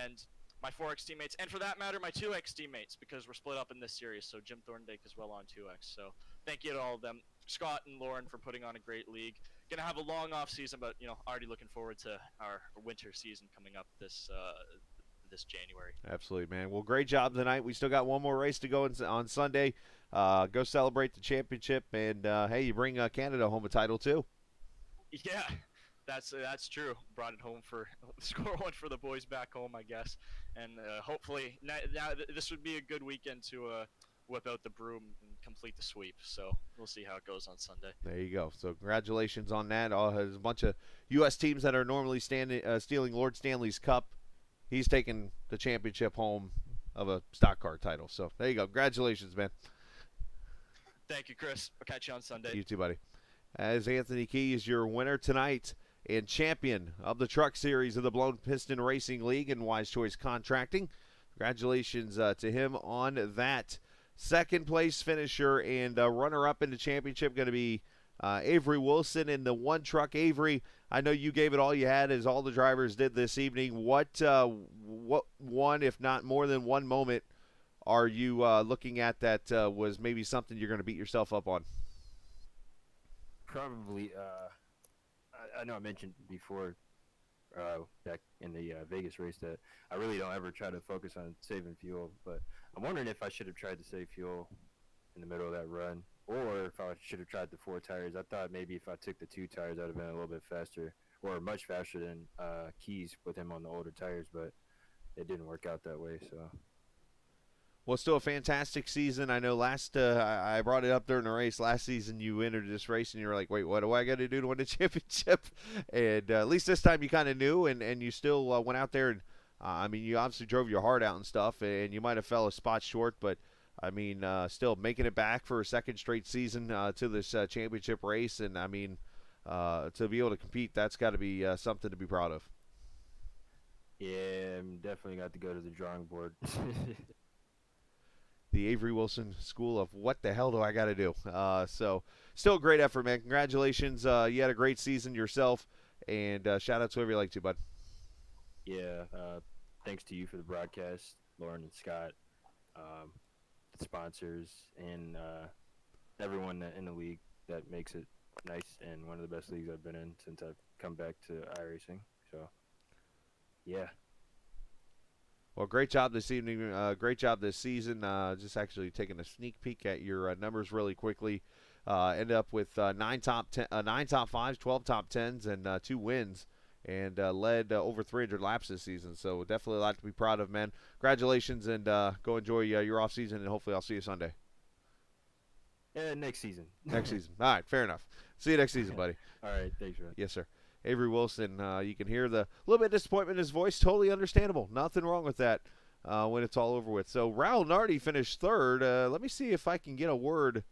And my 4X teammates, and for that matter, my 2X teammates, because we're split up in this series, so Jim Thorndike is well on 2X. So thank you to all of them. Scott and Lauren for putting on a great league. Gonna have a long off season, but you know, already looking forward to our winter season coming up this January. Absolutely, man. Well, great job tonight. We still got one more race to go on Sunday. Go celebrate the championship, and hey, you bring Canada home a title too. Yeah. That's true. Brought it home for score one for the boys back home, I guess. And hopefully now this would be a good weekend to whip out the broom and complete the sweep. So we'll see how it goes on Sunday. There you go. So congratulations on that. There's a bunch of U.S. teams that are normally stealing Lord Stanley's Cup. He's taking the championship home of a stock car title. So there you go. Congratulations, man. Thank you, Chris. I'll catch you on Sunday. You too, buddy. As Anthony Key is your winner tonight and champion of the Truck Series of the Blown Piston Racing League and Wise Choice Contracting. Congratulations to him on that. Second place finisher and runner-up in the championship going to be Avery Wilson in the one truck. Avery, I know you gave it all you had, as all the drivers did this evening. What one, if not more than one moment, are you looking at that was maybe something you're going to beat yourself up on? Probably, I know I mentioned before back in the Vegas race that I really don't ever try to focus on saving fuel, but I'm wondering if I should have tried to save fuel in the middle of that run, or if I should have tried the 4 tires. I thought maybe if I took the 2 tires, I'd have been a little bit faster, or much faster than Keys with him on the older tires, but it didn't work out that way, so... Well, still a fantastic season. I know I brought it up during the race. Last season you entered this race and you were like, wait, what do I got to do to win the championship? And at least this time you kind of knew, and you still went out there. And I mean, you obviously drove your heart out and stuff, and you might have fell a spot short, but I mean, still making it back for a second straight season to this championship race. And I mean, to be able to compete, that's got to be something to be proud of. Yeah, I'm definitely got to go to the drawing board. The Avery Wilson School of what the hell do I got to do? So still a great effort, man. Congratulations. You had a great season yourself, and shout out to whoever you like to, bud. Yeah, thanks to you for the broadcast, Lauren and Scott, the sponsors, and everyone in the league that makes it nice and one of the best leagues I've been in since I've come back to iRacing. So, yeah. Well, great job this evening. Great job this season. Just actually taking a sneak peek at your numbers really quickly. Ended up with 9 top fives, 12 top tens, and 2 wins, and led over 300 laps this season. So definitely a lot to be proud of, man. Congratulations, and go enjoy your off season, and hopefully I'll see you Sunday. Next season. Next season. All right, fair enough. See you next season, buddy. All right, thanks, Rod. Yes, sir. Avery Wilson, you can hear the little bit of disappointment in his voice. Totally understandable. Nothing wrong with that when it's all over with. So Raul Nardi finished third. Let me see if I can get a word.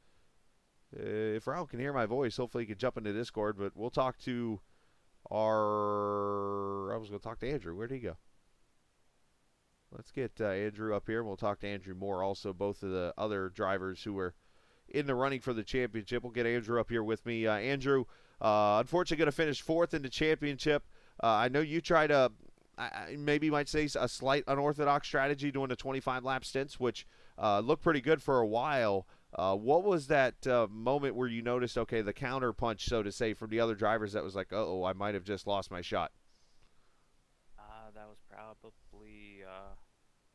If Raul can hear my voice, hopefully he can jump into Discord. But we'll talk to I was going to talk to Andrew. Where'd he go? Let's get Andrew up here, and we'll talk to Andrew Moore also, both of the other drivers who were in the running for the championship. We'll get Andrew up here with me. Andrew, unfortunately, going to finish fourth in the championship. I know you tried maybe you might say a slight unorthodox strategy doing the 25-lap stints, which looked pretty good for a while. What was that moment where you noticed, okay, the counter punch, so to say, from the other drivers that was like, uh-oh, I might have just lost my shot? That was probably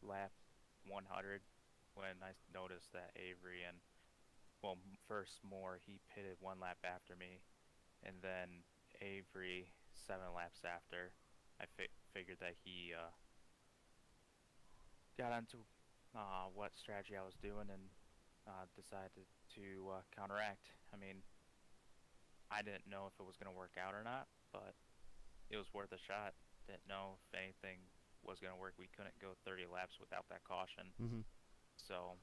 lap 100 when I noticed that Avery and, well, first Moore, he pitted 1 lap after me, and then Avery 7 laps after. I figured that he got onto what strategy I was doing and decided to counteract. I mean, I didn't know if it was going to work out or not, but it was worth a shot. Didn't know if anything was going to work. We couldn't go 30 laps without that caution. Mm-hmm. So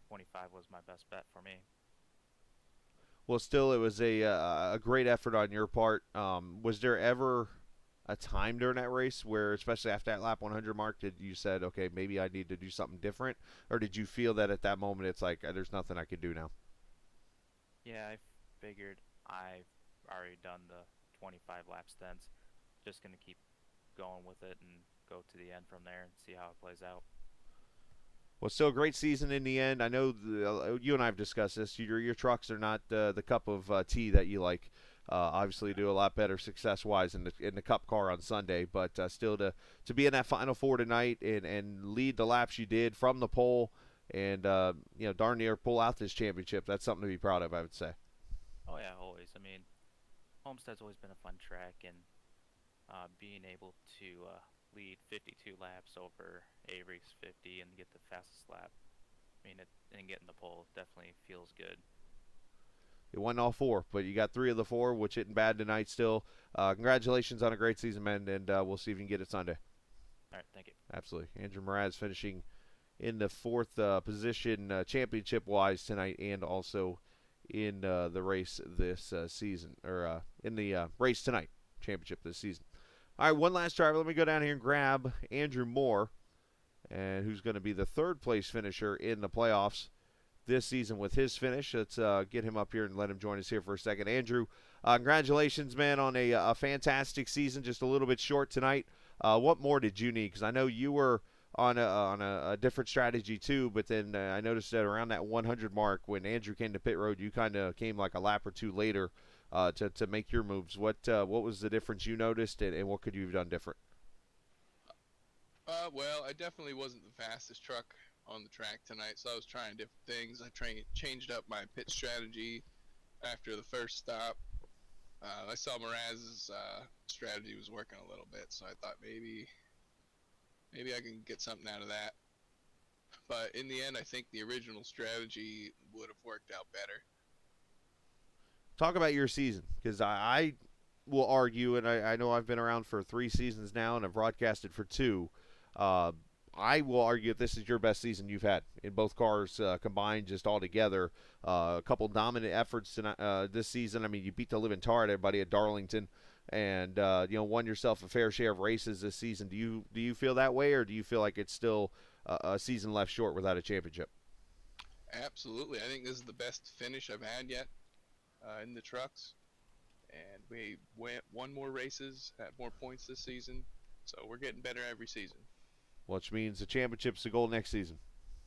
25 was my best bet for me. Well, still, it was a great effort on your part. Was there ever a time during that race where, especially after that lap 100 mark, did you said, okay, maybe I need to do something different? Or did you feel that at that moment it's like, there's nothing I could do now? Yeah, I figured I've already done the 25 lap stints. Just going to keep going with it and go to the end from there and see how it plays out. Well, still a great season in the end. I know you and I have discussed this. Your trucks are not the cup of tea that you like. Obviously, do a lot better success-wise in the Cup car on Sunday, but still to be in that Final Four tonight and lead the laps you did from the pole and darn near pull out this championship, that's something to be proud of, I would say. Oh yeah, always. I mean, Homestead's always been a fun track, and being able to lead 52 laps over Avery's 50 and get the fastest lap, I mean, and getting the pole definitely feels good. You won all 4, but you got 3 of the 4, which isn't bad tonight still. Congratulations on a great season, man, and we'll see if you can get it Sunday. All right, thank you. Absolutely. Andrew Mraz finishing in the 4th position championship-wise tonight, and also in the race this season, or in the race tonight, championship this season. All right, one last driver. Let me go down here and grab Andrew Moore, and who's going to be the 3rd-place finisher in the playoffs this season with his finish. Let's get him up here and let him join us here for a second. Andrew, congratulations, man, on a fantastic season. Just a little bit short tonight. What more did you need? Because I know you were on a different strategy too, but then I noticed that around that 100 mark when Andrew came to pit road, you kind of came like a lap or 2 later to make your moves. What was the difference you noticed, and what could you have done different? Well, I definitely wasn't the fastest truck on the track tonight, so I was trying different things. I changed up my pit strategy after the first stop. I saw Mraz's strategy was working a little bit, so I thought maybe I can get something out of that. But in the end, I think the original strategy would have worked out better. Talk about your season, because I will argue, and I know I've been around for 3 seasons now, and I've broadcasted for 2. I will argue that this is your best season you've had in both cars combined, just all together. A couple dominant efforts this season. I mean, you beat the living tar at everybody at Darlington, and won yourself a fair share of races this season. Do you feel that way, or do you feel like it's still a season left short without a championship? Absolutely. I think this is the best finish I've had yet in the trucks. And we won more races, had more points this season. So we're getting better every season. Which means the championship's the goal next season.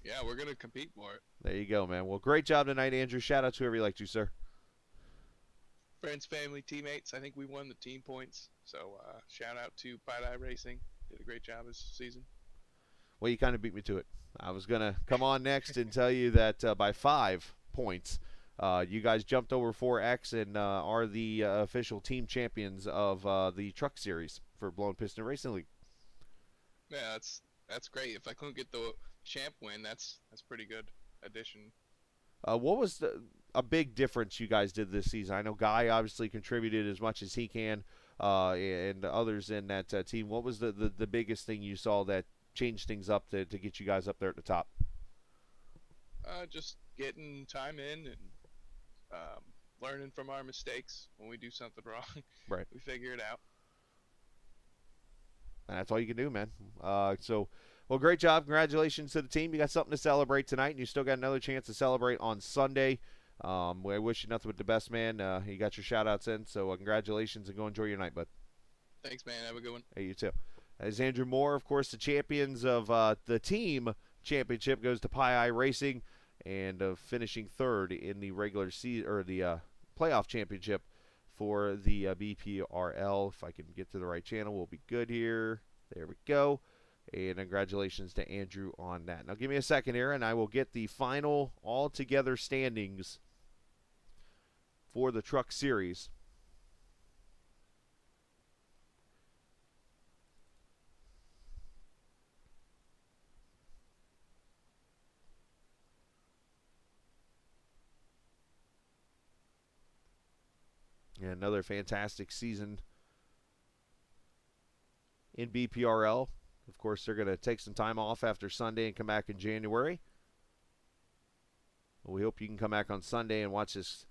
Yeah, we're going to compete for it. There you go, man. Well, great job tonight, Andrew. Shout out to whoever you like to, sir. Friends, family, teammates. I think we won the team points. So shout out to Pie Eye Racing. Did a great job this season. Well, you kind of beat me to it. I was going to come on next and tell you that by 5 points, you guys jumped over 4X and are the official team champions of the Truck Series for Blown Piston Racing League. Yeah, that's great. If I couldn't get the champ win, that's pretty good addition. What was a big difference you guys did this season? I know Guy obviously contributed as much as he can, and others in that team. What was the biggest thing you saw that changed things up to get you guys up there at the top? Just getting time in and learning from our mistakes. When we do something wrong, Right. we figure it out. And that's all you can do, man. Well, great job. Congratulations to the team. You got something to celebrate tonight, and you still got another chance to celebrate on Sunday. I wish you nothing but the best, man. You got your shout-outs in, so congratulations, and go enjoy your night, bud. Thanks, man. Have a good one. Hey, you too. As Andrew Moore, of course, the champions of the team championship goes to Pi Racing, and finishing third in the regular season or the playoff championship for the BPRL. If I can get to the right channel, we'll be good here. There we go. And congratulations to Andrew on that. Now, give me a second here, and I will get the final all-together standings for the Truck Series. And another fantastic season in BPRL. Of course, they're going to take some time off after Sunday and come back in January. We hope you can come back on Sunday and watch this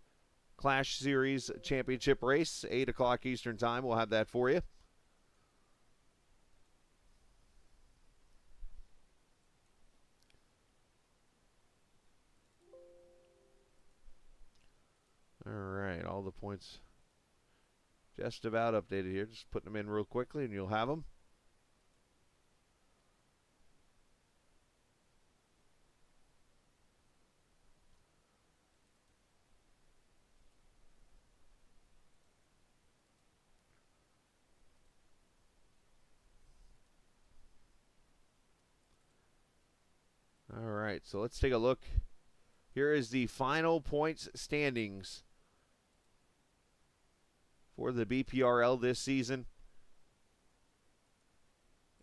Clash Series championship race, 8 o'clock Eastern Time. We'll have that for you. All right, all the points just about updated here. Just putting them in real quickly, and you'll have them. All right, so let's take a look. Here is the final points standings for the BPRL this season.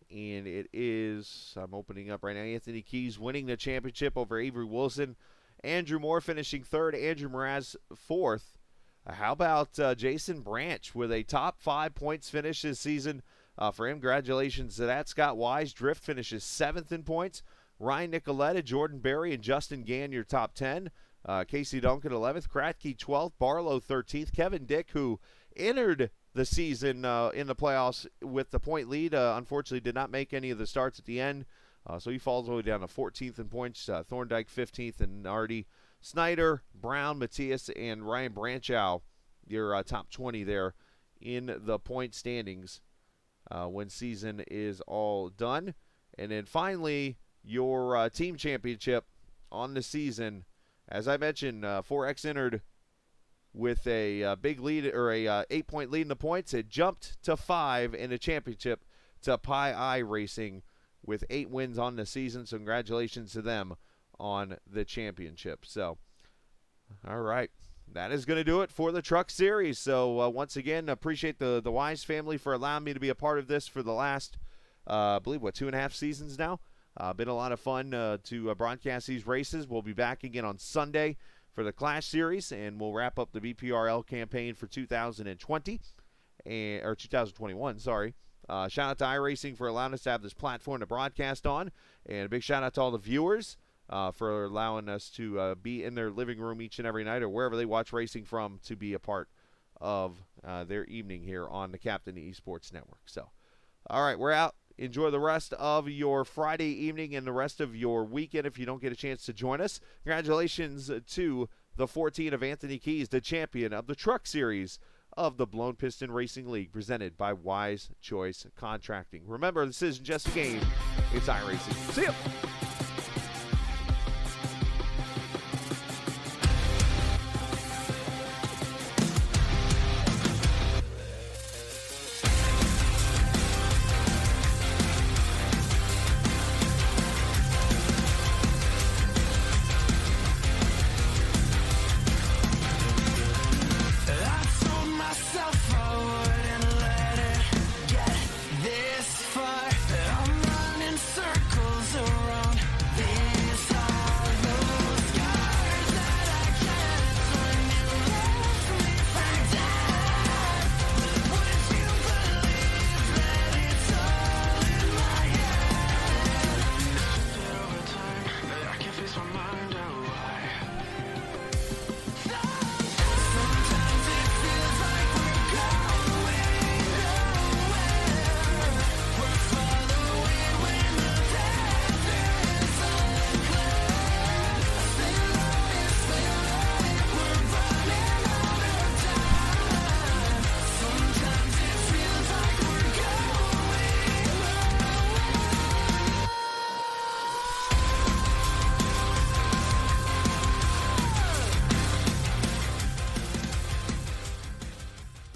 And it is, I'm opening up right now, Anthony Keys winning the championship over Avery Wilson. Andrew Moore finishing third. Andrew Mraz fourth. How about Jason Branch with a top 5 points finish this season for him? Congratulations to that. Scott Wise, Drift finishes 7th in points. Ryan Nicoletta, Jordan Berry, and Justin Gann, your top 10. Casey Duncan, 11th. Kratke, 12th. Barlow, 13th. Kevin Dick, who entered the season in the playoffs with the point lead, unfortunately did not make any of the starts at the end. So he falls all the way down to 14th in points. Thorndike, 15th. And Nardi, Snyder, Brown, Matthias, and Ryan Branchow, your top 20 there in the point standings when season is all done. And then finally, your team championship on the season. As I mentioned, 4X entered with a big lead, or a 8-point lead in the points. It jumped to 5 in the championship to Pi Racing with 8 wins on the season. So congratulations to them on the championship. So, all right. That is going to do it for the Truck Series. So, once again, appreciate the Wise family for allowing me to be a part of this for the last, I believe, 2.5 seasons now. Been a lot of fun to broadcast these races. We'll be back again on Sunday for the Clash Series, and we'll wrap up the BPRL campaign for 2020, or 2021, sorry. Shout out to iRacing for allowing us to have this platform to broadcast on, and a big shout out to all the viewers for allowing us to be in their living room each and every night, or wherever they watch racing from, to be a part of their evening here on the Captain Esports Network. So, all right, we're out. Enjoy the rest of your Friday evening and the rest of your weekend if you don't get a chance to join us. Congratulations to the 14 of Anthony Keys, the champion of the Truck Series of the Blown Piston Racing League, presented by Wise Choice Contracting. Remember, this isn't just a game, it's iRacing. See ya!